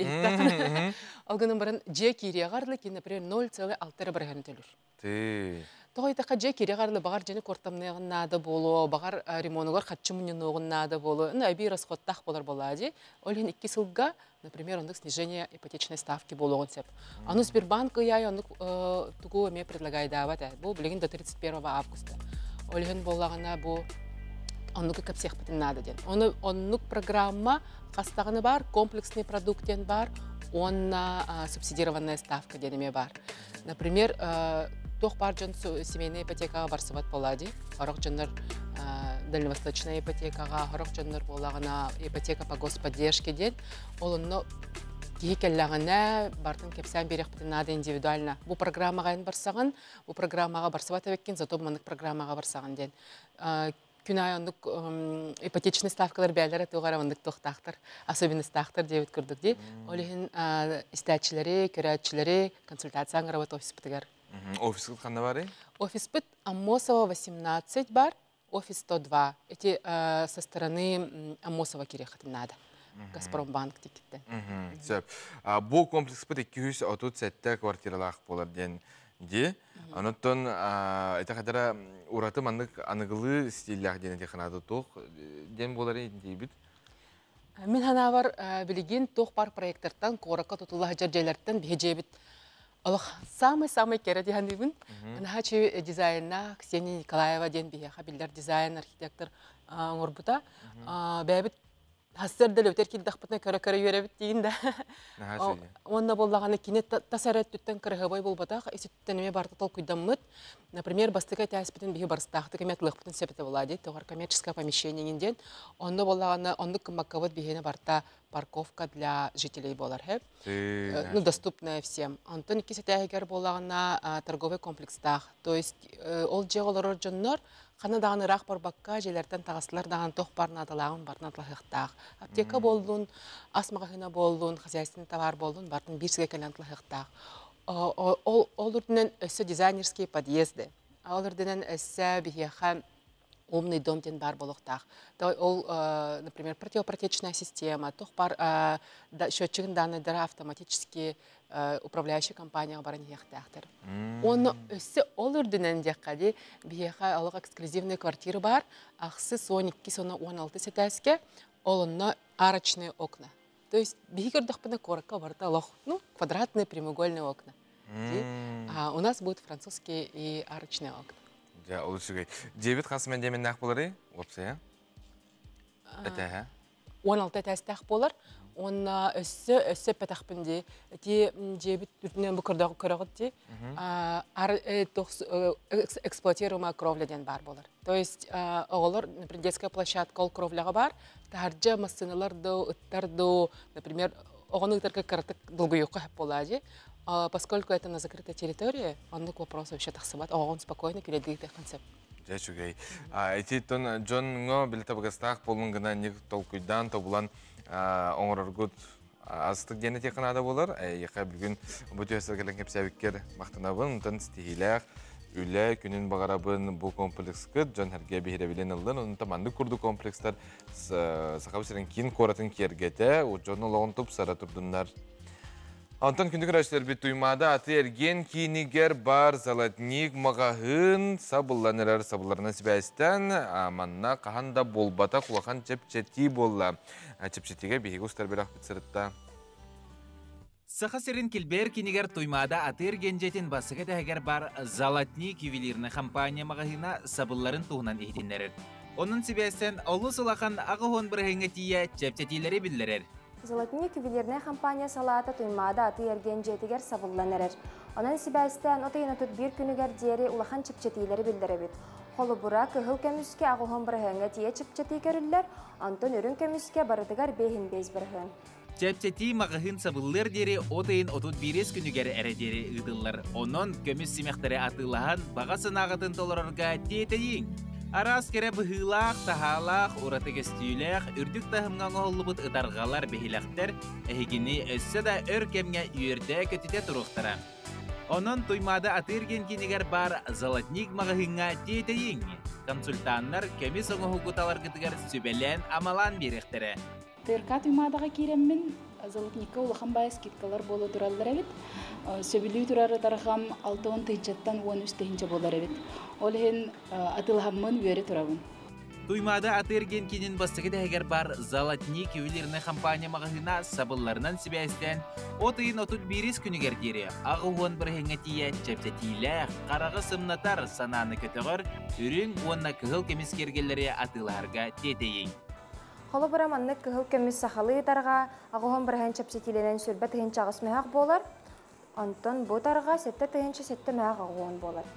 S: Алғының бірін же кириағарлы кен, например, 0,6 бірғанын төлір. Тоғайтақа же кере қарлы бағар жені кортамнайғын нады болу, бағар ремонуғар қатшы мұнен оғын нады болу. Әбей расходтақ болар болады. Олен 2 сылға, например, ондық снижение ипотечной ставки болуғын сеп. Ану Сбербанк ұяй ондық тұғу өме предлагайды абат. Бұл білген до 31 августа. Олен болағына бұл ондық көпсех бітін нады ден. Ондық программа қастағыны бар, комплексный продуктен бар, онна субсидированная ставка денеме бар. Например, тоқ бар жын семейная ипотекаға барсыват болады. Хорық жыныр дальневосточная ипотекаға, хорық жыныр болағына ипотека по господдержке ден. Олынны кейі келлағына бартын кепсән берек бітінады индивидуально. Бұл программаға ен барсаған, бұл программаға барсыват әвеккен, зато мұнық программаға барсаған ден. Күнай ондық ипотечный ставкалар бәлері туғара ондық тоқтақтыр, особенностақтыр деп өткірдік де. Олығын істәтчілері, көрәтчілері консультацияң ғарабат офис бітігер.
A: Офис қанда бар?
S: Офис бит Аммосова 18 бар, офис 102. Эти со стороны Аммосова керехатын надо. Газпромбанк тикетте.
A: Бұл комплекс бит 237 квартиралақ болар ден де. Оныттон это қадара ураты мандық анығылы стилях ден текінады тоқ ден болар дейбіт?
S: Мен хана бар білеген тоқ бар проекттардан қораққа тұтылы жерлерден бейжебіт. Самый-самый кере дегенбін. Нахачи дизайнна Ксения Николаева ден бейха билдер дизайн архитектор оңырбыта. Бәбіт хастырдыл өтер келдіқ бұтына көрі-көрі үйеребіт дейін да. Онна болдағаны кене тасарет түттен кіріғыбай болбатақ, есеттенеме бартытыл күйдаммыт. Например, бастыға тәспетін бейі барыстақты кәмет лықпытын сәпеті болады, тоғар коммерческое помещениеңден. Онна болдағаны, онды кымбаққавыт бейхені барта парковка для жителей болар. Ну, доступная всем. Антон кесетәгер болағына торговый комплекстақ. То есть, ол жеғылыр жоннор, қана дағаны рақ бар баққа, желерден тағасылар даған тоқ барына адалағын барына адалағықтақ. Аптека болдың, асмағағына болдың, хозяйственный товар болдың, бардың бірсіге кәлін адалағықтақ. Ол үрдінен өсі дизайнерские подъезды. Ол үрдінен өсі бігеға умный дом ден бар болуқтақ. Ол, например, противопротечная система, тоқ бар счетчігін данныдары автоматически управляющая компания барын ехтәқтір. Оны өсі ол үрдінен деққади бігеға алық эксклюзивный квартиры бар, ақсы 12-16 сетәске олынна арочные окна. То есть бігердіқ бұны корыққа барда алық, квадратные прямоугольные окна. А у нас будут французские и арочные окна.
A: Ja, oluşuyor. Cevit kasmen demin nak bolary? Opsa ya? Ete ha?
S: 16 testaq bolar. Ona össe petaqpinde. Ti cevit türtünen bu kırdağı körağıtı. Эксплуатируемая кровляден бар болар. То есть, оғылар, например, детская площадка ол кровляға бар. Тахарджа массыналарды, ыттарды, например, оғаны ыттарға қаратық долгойыққа хәп болады. Поскольку это на закрытой территории, он к вопросу вообще тахсабат, он спокойно келедгей концепт.
A: Жачугай. Эти тон Джон ngo билета багастах полунгана ник толкуйдан тобулан оңороргут астык дене теканада болар. Яка бүгүн бу төсөгөлөн кепсебиккер мактанабын, тон стихилах үле күнүн багарабын бу комплекскы Джон Херге бихире билен алдан, он таманды курду комплекстар сакабысырын кин коратын кергете, у Джон логон туп сара турдундар. Антон күндік рәшілер бет туймада аты ерген кейінігер бар залатник мағағын сабылларына сібәстен аманна қағанда болбата құлақан чепчети болла. Чепчетиге бейгі ұстар бір ақпет сұрытта.
T: Сақа серін келбер кейінігер туймада аты ерген жетін басығы дәгер бар залатник ювелирны компания мағағына сабылларын туғынан ехтенлерір. Оның сібәстен олы сұлақан ағығын бір хәңі тия чепчетилері білдерер.
U: Золотник ювелирная компания салата туймада аты ерген жетігер сабылланырыр. Онын сибәстен отайын отут бір күнігер дері улахан чіпчетилері білдіребет. Қолы бұра кығыл көміске ағуғын бірғынға тие чіпчети көрілер, антон үрін көміске барытығар бейхін бейз бірғын.
T: Чепчети мағығын сабыллар дері отайын отут бірес күнігер әрі дері ұдылар. Онын көміс семектері атылаған бағасын ағытын толырарға тетейін. Арас кере быһылах, тахалах, уратыгыс түйлэх, үрдік тахымған оғылыбыт ыдарғалар бейхилақтар, әйгіні өссі да өр кемге үйерді көтіте тұруқтара. Онын туймады атырген кенегер бар золотник мағығынға тетейін. Консультаннар көмес оңы хугуталар кітігер сөбелен амалан беректері.
V: Тырка туймадаға кереммін
B: золотникка улахан бай скидкалар болу тураллар эбит. Сөбүлүү турары тарахам 6-10 тыйчаттан 13 тыйынча болар эбит. Ол хен атылхаммын үере турабын.
T: Туймада атырген кинин бастығы дәгер бар Золотник үйлеріне компания мағына сабылларынан сібәстен отыйын отут бирис күнігер дері. Ағуын бір хенгетия чәптетейлі қарағы сымнатар сананы көтіғыр, үрін онна кығыл кемескергелері атыларға тетейін.
U: Қолы бұраманны кығыл кемес сақалы етарға ағуын бір хен чәптетейлінен сүрбі тыйын чағыс мәғ болар. Онтон бұ тарға сетті тыйыншы сетті мәғ ағуын болар.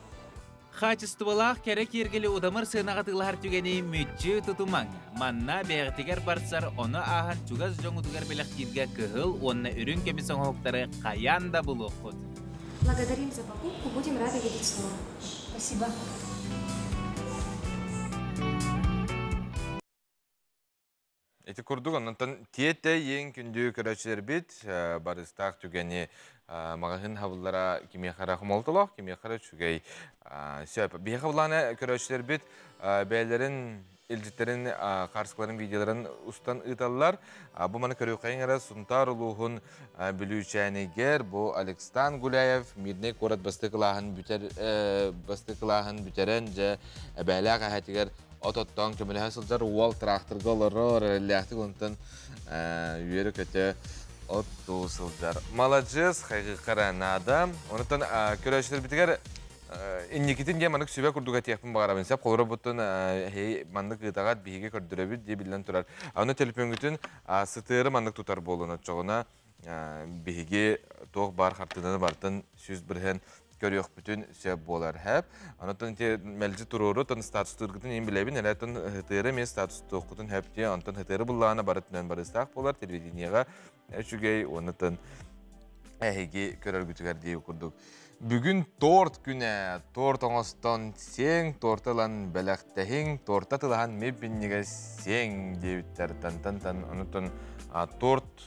T: Хачыстывалақ кәрек ергелі удамыр сынағатылар түгені мүтчі тұтымаң. Манна бәғітігер барсар, оны ағын түгіз жоңытығар белектирге кығыл, онына үрін кемесің хоқтары қаян да бұл оқыд.
U: Благодарим за покупку, будем рады видеть снова. Спасибо.
A: Эти курдук, оннан тиетте ең күнді көрәчілер бет, барыстақ түгені мағын хавыллара кемеқара құмалтылақ, кемеқара чүгей сөп. Бей хавылланы көрәчілер бет, бәйлерін, елжеттерін, қарсықларын, видеоларын ұстан ұйталылар. Бұл маны көрі қайыңыра сұнтар ұлуғын білүүчәнегер, бұл Александр Гуляев, мирне корат бастықылағын бүтерін жа бәйләға әтігер Ототтан көмілі сылжар уал тракторға олары ләқтік онтан үйері көте отты сылжар. Маладжыз, қайғы қаранада. Онытан көрәшілер бітігер иннекетін де манық сөйбе күрдіға тияқпын бағарабын сәп, қолыры бұттын манық ғытағат бейге көрдірі біт де білден тұрар. Оны телепен күтін сытыры манық тұтар болуына жоғына бейге тоқ бар қартыданы бартын сөз бірген көріоқ бүтін сөп болар әп. Анатон мәлжі тұруру, тон статус тұрғытын ең біләбін, әләтін ғытыры мен статус тұқытын әпте, антон ғытыры бұллағына барытынан барыстақ болар, телевиденияға әшігей, онытын әйге көрер күтігер дейі күрдік. Бүгін торт күні, торт оңыстан сең, тортылан бәләқтәхің, торта тылаған меббіннеге сең дейіттер тан-тан-тан, онытын торт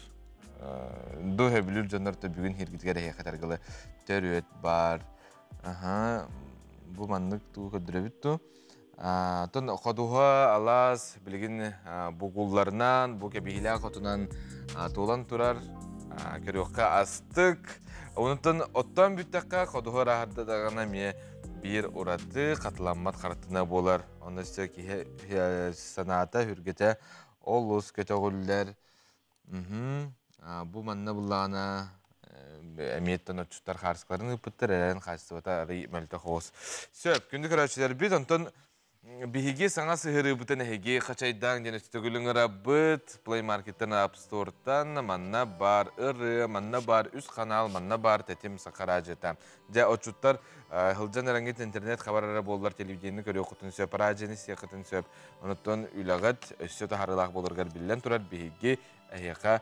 A: Дұхе білір жандарты бүгін хергітігер әйқатарғылы төрөт бар. Бұл маңнық тұғы көдіребітту. Тон қодуға алас білген бұғылларынан, бұл кәбейлі қотынан толан тұрар. Көріққа астық. Онытын оттан бүттіққа қодуға рахардадағына ме бір ұраты қатыламмат қарттына болар. Оны сөйкі саната хүргеті олыс көтіғылілер. Бұл манна бұллағына әметтен өтшіттар қарсықларын ұпыттыр әрін қайсыбата әрі мәлті қоғыз. Сөп, күнді көрәтшілер бет, онтан бігеге саңа сығыры бұтын әйге қачайдан дені түтігілің бұт, Play Markеттен апсторттан манна бар ұры, манна бар үз қанал, манна бар тәтем сақара жета. Жа өтшіттар ғылжан әріңгет интернет қабарары болылар телевидені көрі оқытын сөп, ражені сияқытын сөп. Онытын үлағыт өссеті харылақ болырғар білден тұрар бігеге әйеқа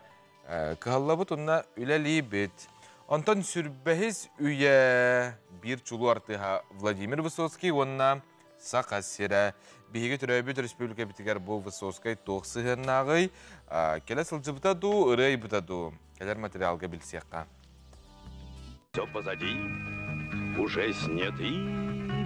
A: Кығаллабыт онна үләлі бет. Онтан сүрбәхіз үйе бір чулу артыға Владимир Высоцкий, онна сақа сері. Бейге түрәбет республика бітігер бұл Высоцкий тоқсығыннағы. Келі сылжы бұтаду, ұрай бұтаду. Келер материалға білсеққа.
V: Все позади, уже сняты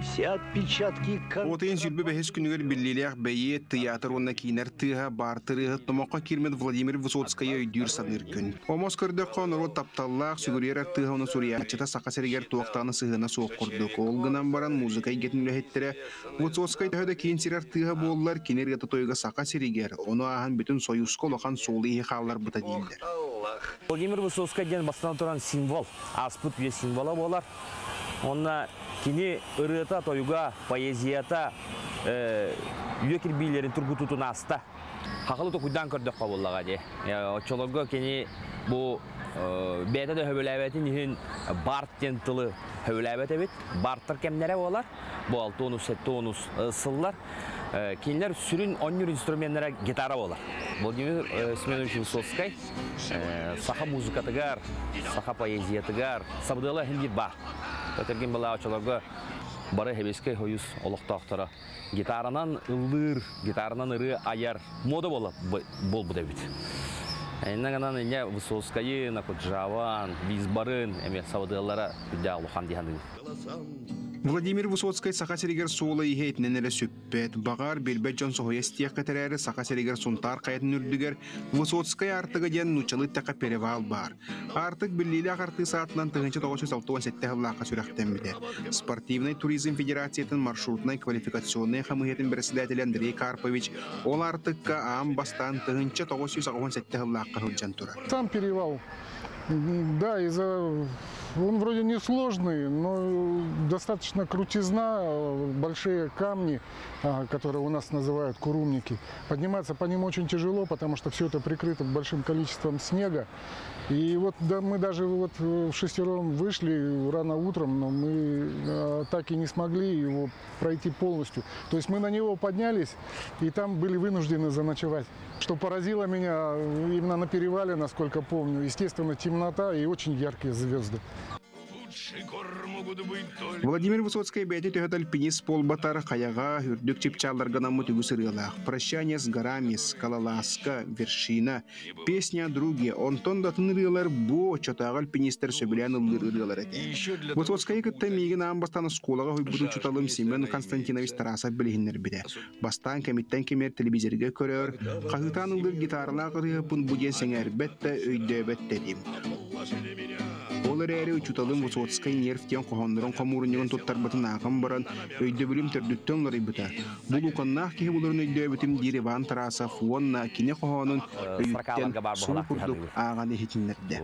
V: все отпечатки.
W: Отын сүрбі бәхес күнігер бірлелек бәйе театр онна кейнер тыға бартырығы томаққа кермет Владимир Высоцкая өйдір садыр күн. Омос көрді қоныру тапталлақ сүгірер тыға оны сұриячыта сақа сәрігер туақтаны сығына соқ құрдық. Олғынан баран музыкай кетін үләхеттері Высоцкай тәуді кейін сірер тыға болылар кенер геті тойға сақа сәрігер. Оны ағын бүтін союзқы олақан солы еқалар бұта дейіндер.
X: Владимир Высоцкай ден бастан тұран символ, аспыт бе символа болар. Онна кені ұрыта тойға, поэзията, үйекер бийлерін тұргутутын аста. Хақылы тоқуйдан көрдік қабыллаға де. Очолығы кені бұл бәйті хөбіләбәтін ехін барттен тылы хөбіләбәт әбет. Барттар кәмнәрі олар. Бұл 6-7 тонус сыллар. Кейінлер сүрін 10 инструменттері гитара олар. Владимир Семенович Высоцкай саха музыкатыгар, саха поэзиятыгар, сабдылы хіндер бар. Өтерген бұла очаларға бары хебескай хойыз олықтақтары. Гитаранан ылдыр, гитаранан ыры аяр мода бол бұда бит. Әйнағанан әне Высоцкайы, Накуджаван, Бизбарын, әме сабдылары үдді алуқан дейхандың.
W: Владимир Высоцкий сақасерегер суылы ехейтінен әрі сөппет. Бағар белбет жон соғыя стияқ кәтірәрі сақасерегер сұнтар қайатын үрдігер Высоцкий артығы ден нұчалы тәқа перевал бар. Артық білілі ағарты саатынан 1967 ғылаққа сүрәқтен бітер. Спортивный туризм федерациятын маршрутный квалификационный қамығетін бірісіләтілі Андрей Карпович ол артыққа ам бастан 1967 ғылаққа ғылжан тұрар.
D: Сам перевал, да, он вроде не сложный, но достаточно крутизна, большие камни, которые у нас называют курумники. Подниматься по ним очень тяжело, потому что все это прикрыто большим количеством снега. И вот да, мы даже вот вшестером вышли рано утром, но мы так и не смогли его пройти полностью. То есть мы на него поднялись и там были вынуждены заночевать. Что поразило меня именно на перевале, насколько помню, естественно, темнота и очень яркие звезды.
W: Владимир Высоцкий бәйті төхет альпинист пол батар қаяға үрдік чепчаларғана мұтыгу сырылақ. Прощание с горами, скалолазка, вершина, песня други. Онтон датын ырылар бұ чотағы альпинистер сөбілен ырылар әте. Высоцкий күтті мейген амбастан сколаға хойбуду чуталым Семен Константинович Тарасов білігінер біде. Бастан кәметтен кемер телевизорге көрер, қағытан ылыр гитаралақ ырығыпын бұден сәңер бәтті өйді бәттедім. Олар әрі учуталым Высоцкий нервтен қоғандырын қамурынығын тоттар бұтын ағын баран өйді білім түрдіттен лары бұта. Бұл ұқаннақ кейі бұлырын өйді өбітім Дереван Тарасов, онна кене қоғанын өйттен сұлы күрдік ағаны хетінлерді.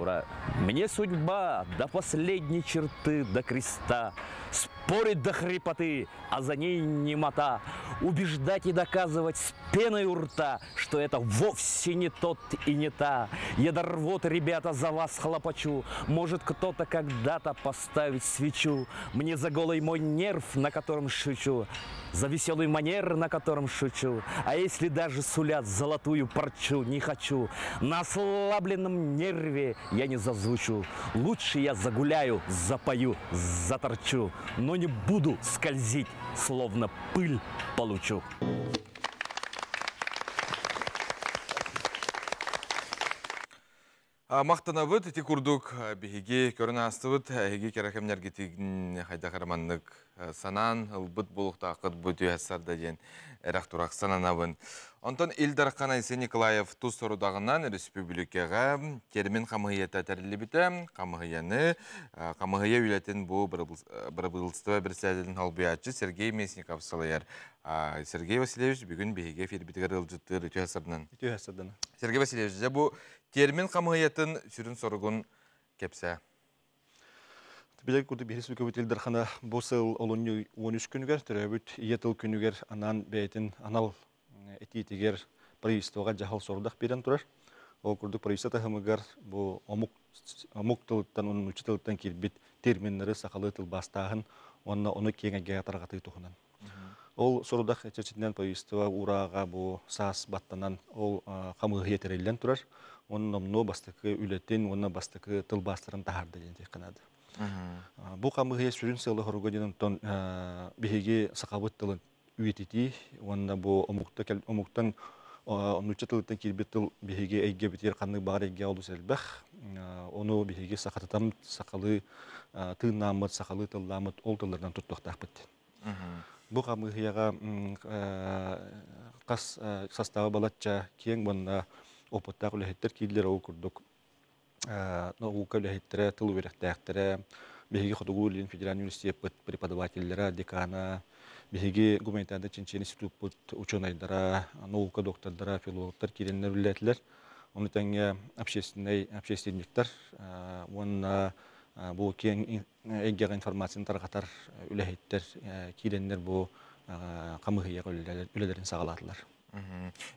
X: Мне судьба до последней черты, до креста, спорить до хрипоты, а за ней немота, убеждать и доказывать с пеной у рта, что это вовсе не тот и не та. Я до рвоты, ребята, за вас хлопочу, может кто-то когда-то поставить свечу. Мне за голый мой нерв, на котором шучу, за веселый манер, на котором шучу. А если даже сулят золотую парчу, не хочу. На ослабленном нерве я не зазвучу. Лучше я загуляю, запою, заторчу. Но не буду скользить, словно пыль получу.
A: Мақтана бұд, эти курдук бігеге көріні асты бұд, әйге керекемнерге тегін қайда қараманлық санан, ұлбыт болуқта ақыт бұд үйәссарда ден әрақ тұрақ санана бұн. Онтан Илдар Қанайсы Николаев тұз сорудағынан республикаға термин қамығыйеті тәрілі біті, қамығыя үйлетін бұл бірбылыстыва бір сәділін албиятчы Сергей Месников салайар. Сергей Васильевич бүгін бігеге фербітігер ұлжытты үтіғасырдан. Сергей Васильевич, бұл термин қамығыйетін сүрін сорғын кепсә.
E: Билек күрді бейрес бүкөбіт Илдар Қана босыл олуны 13 күнігер, түрәбіт етіл күнігер анан бәйтін анал этитигер правительствоға жахал сордақ берен тұрар. Ол күрдік правительство тахымыгар бұл омук тылыттан, оның үчі тылыттан келбет терминлері сақалы тыл бастағын, оны кеңеге атарғаты тұхынан. Ол сордақ әчетінен правительство ұраға бұл саас баттанан ол қамығы етерелден тұрар. Оның омно бастықы үлеттен, оны бастықы тыл бастырын тахарды ден тек қанады. Бұл қамығы сүрін сылы ғырғаден бігеге сақабыт тылын үйететі, онда бұл омуқтан онучы тылыттан келбет тыл бігеге әйге бітер қанның бағар әйге алу сәлбәқ. Оны бігеге сақататам сақалы тыңнамыд, сақалы тылламыд ол тылдардан тұттықтақ бітті. Бұл қамығыяға қас састағы балатча кең бұнда опыттақ үләхеттер кейділер ол күрдік. Наука үләхеттері, тыл өректәқтері, бігеге Хотугу Ленин федеральный университет преподавателлері, декана, бігеге гуманитарный чинчен институт ученыйдара, наука доктордара, филологтар керенлер үләтілер. Оны тәңе общественниктер, оны бұл кен әйгеға информацияны тарғатар үләхеттер, керенлер бұл қамығыяға үләлерін сағалатылар.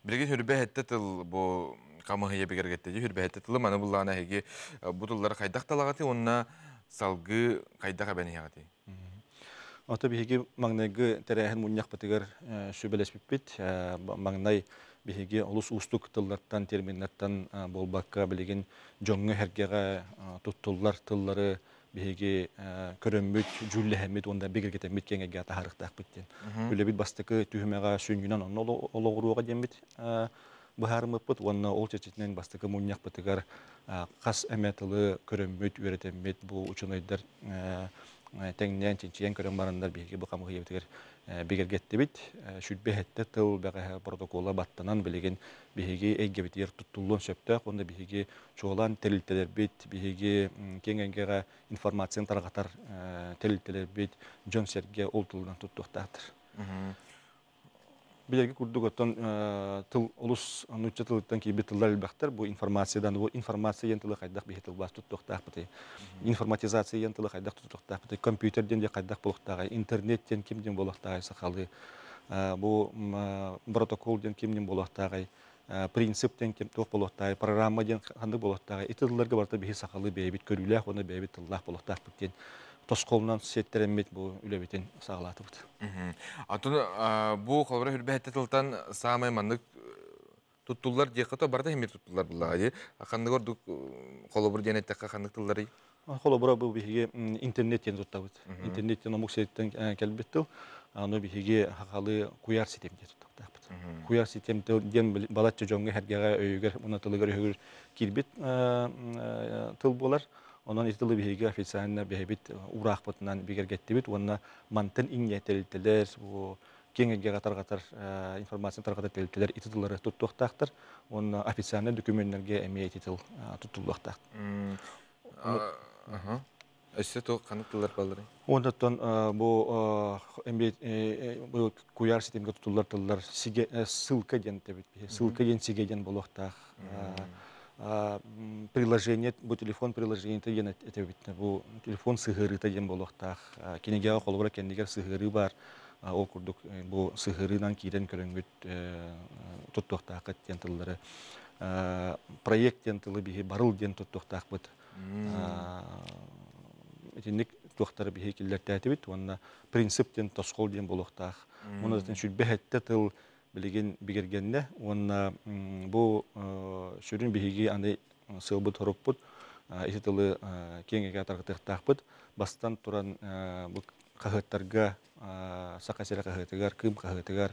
A: Бірген хүрбе әтті тыл бұл қамығыя бігергеттеді, хүрбе әтті тылы маны бұллағына әйге бұтылары қайдақ талағаты, онына салғы қайдақ әбәне яғаты.
E: Ата бігеге маңнайғы тәрәхін мұнияқ бітігер сөбелес біппет, маңнай бігеге олыс ұстық тылларттан, терминларттан болбаққа білеген жоңғы әргеға тұттылар тыллары бігеге көрімбет, жүлі әмет, онда бігергетен беткенге ғата харықтақ біттен. Үлі біт бастықы түйімеға сүйінгінен оны олығыруға дембет бұхарым өппіт, оны ол чечетінен бастықы мұнияқ бітігер қас әметілі көрімбет, өретембет бұл учынайдар теңнен чинчиен көрөн барандар биһиги бу камыгы ебитер бигергетти бит шүтбехетте тыл бага протокола баттанан билеген биһиги эггебитер туттулун сөптө онда биһиги чуолан терилтелер бит биһиги кеңенгеге информациянын тарагатар терилтелер бит жон серге олтулдан туттуктатыр билерге курдук оттон тыл улус нучча тылыттан кийби тылдар илбактар бу информациядан бу информация ентылы кайдак бихитил бас туттуктаакпыты информатизация ентылы кайдак туттуктаакпыты компьютерден де кайдак болуктагай интернеттен кимден болуктагай сакалы бу протоколден кимден болуктагай принциптен ким тох болуктагай программаден кандай болуктагай итылларга барта бихи сакалы бейбит көрүлөк оны бейбит тыллах болуктаакпыт тосколунан сеттереммет бу үлөбитин сагалатыбыт.
A: Атын бу холбара хүрбәһәттә тылтан самай мандык туттулар диккато барда хемир туттулар буллагы. Аканды гордук холбар денеттә кахандык тыллары.
E: Холбара бу биһиге интернеттен туттабыт. Интернеттен омук сеттен келбеттил. Аны биһиге хакалы куяр системде туттабыт. Куяр системде ден балатчы жонга хәргәгә өйгә уна тылыгыр өгөр килбит тыл булар. Ondan itili bihiga ofitsialna bihibit uraqpıtından bigirgettibit. Onunla mantın inye teliteler, kengege qatar informasyon tarqatar teliteler ititilleri tuttuqtaqtır. Onunla ofitsialna dokümenlerge emiyet itil tuttuqtaqtır.
A: Össe to kanıtlılar kalır.
E: Ondan bu kuyar sistemge tutullar tıllar sılka den tebit. Sılka den sigeden buluqtaq. Приложение, бу телефон приложение теген это бу телефон сыгыры теген болуктак. Кенеге холбора кендегер сыгыры бар. Ол курдук бу сыгырынан кирен көрөнгөт туттуктак аттен тыллары. Проекттен тылы бихи барыл ден туттуктак бут. Этинник туктары бихи киллер тәтибит, онна принциптен тоскол ден болуктак. Ондан шүлбехетте тыл билеген бигергенде онна бу шүрүн биһиги андай сылбыт хороппут исетылы кеңеге таргытыктакпыт бастан туран бу кахыттарга сакасера кахытыгар кым кахытыгар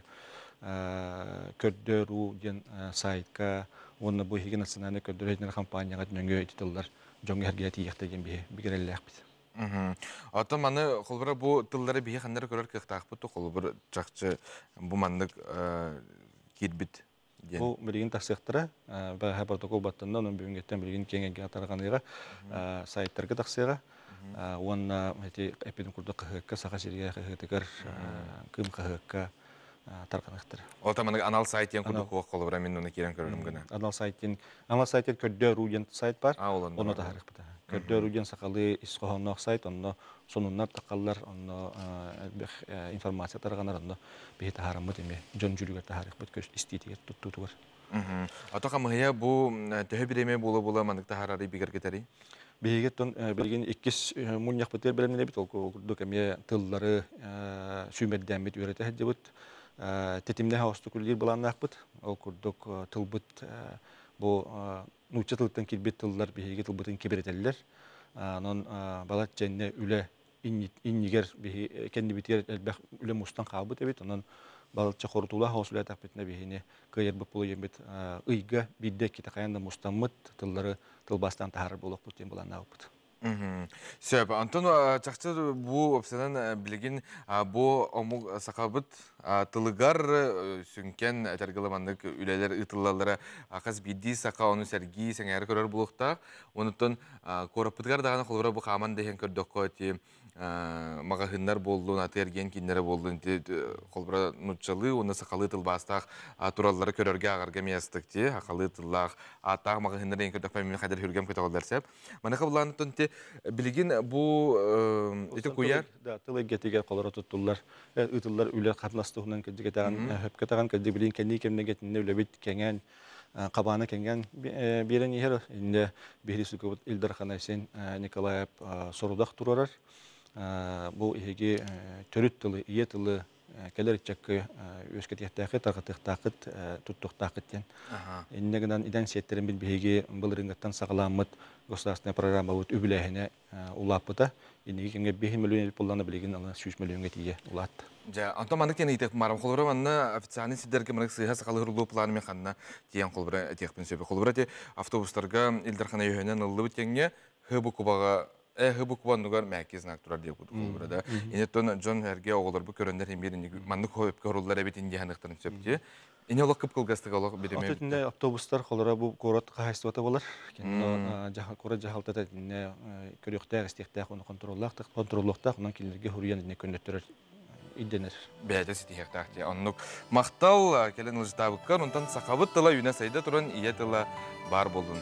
E: көддөрү ден сайтка онна бу биһиги национальный көддөрөтнер компанияга нөңгө итилдер жоңгер гетиектеген бигереллекпит.
A: Ата маны холбара бу тыллары бие ханнары көрөр кыктакпыт холбар жакчы бу мандык кирбит.
E: Бу билген таксыктыра бага протокол баттанда онун бүгүнгөттөн билген кеңеге атарганыга сайттарга таксыга онна эти эпидем курдук кыгыкка сага жерге кыгытыгар кым кыгыкка тарканактыр.
A: Ата маны анал сайттен курдук холбара мен уну кирен көрөрүм гына.
E: Анал сайттен көддөрү ден сайт бар. Оны тарыхпыта. Көддөрүден сакалы исхоннок сайт, онно сонуннар такаллар, онно информация тарганар, онно бихи тахарамыт эме жон жүрүгөр тахарыкпыт көз иститигер туттутугар.
A: Ата камыя бу төһө биреме боло мандык тахарары бигергетери.
E: Бигеттон билген 2 муньяк битер белемне бит ол курдук эме тыллары сүймедден бит үйрөтө дебит. Тетимне хосту күлгер буланнакпыт. Ол курдук тылбыт бу нучча тылыттан килбет тыллар биһиги тылбытын киберетеллер. Анан балат жenne үле иннигер биһи кенди битер элбэх үле мустан калбыт эбит. Анан балатча хорутула хосуля тапетне биһине кыйыр бупулу ембет ыйга бидде китакаянда мустаммыт тыллары тылбастан тахар болуп бутен буланабыт.
A: Сөп, Антон чакчы бу опсынан билген бу омук сакабыт тылыгар сүнкен тергеламандык үлелер ытыллалары акас бидди сака оны серги сеңер көрөр булукта. Онуттан корапыткар даганы холбара бу каман деген көрдөккө ти магахыннар болду, натерген киндер болду. Холбара нуччалы, оны сакалы тылбастак тураллары көрөргө агарга местик ти, акалы тыллак ата магахыннар деген көрдөкпө мен кадер хүргем көтөгөлдөрсөп. Мана кабылантын билген бу эти куяр
E: да тылы гетиге колора туттулар ытыллар үле катнастыгынан кедигетаган хөпкетаган кеди билин кенди кемнегетинде үлебит кенген кабаны кенген берен ихер инде бирисүкөт Илдар Ханасен Николаев сорудак турарар бу иһиги төрүт тылы ие тылы келер чаккы өскетектәкы таргытыктакыт туттуктакыттен иннегенен иден сеттерин билбеги былырынгаттан сагаламыт государственная программа вот үбүлэхине улапыта инеги кемге 5 миллион пуллана билеген аны 3 миллионга тие улат.
A: Ja, Антон мандык тени итек марам холбара манна официальный сидерге мындык сыйга сакалы хурулуу планы мен ханна тиен холбара этекпин сөбө холбара те автобустарга Илдар Хана йөнөн ылды биткенге хыбы кубага букван нугар мәкез нактурар деп кудук burada. Инеттон Джон Херге оголор бу көрөндөр хемирин маннык коюп көрүлләр бит инде ханыктын сөпти. Ине олок кып кылгастык олок бидеме.
E: Отетинде автобустар холора бу город кайсыта болар. Кен жаха город жахалтата инне көрөктәг истехтәк оны контроллыктак, унан килерге хуриян инне көндөттөр иденер.
A: Бәдә ситехтәк. Оннук мактал келен ылжтабыккан, онтан сакабыт тыла юна сайда туран ия тыла бар болдун.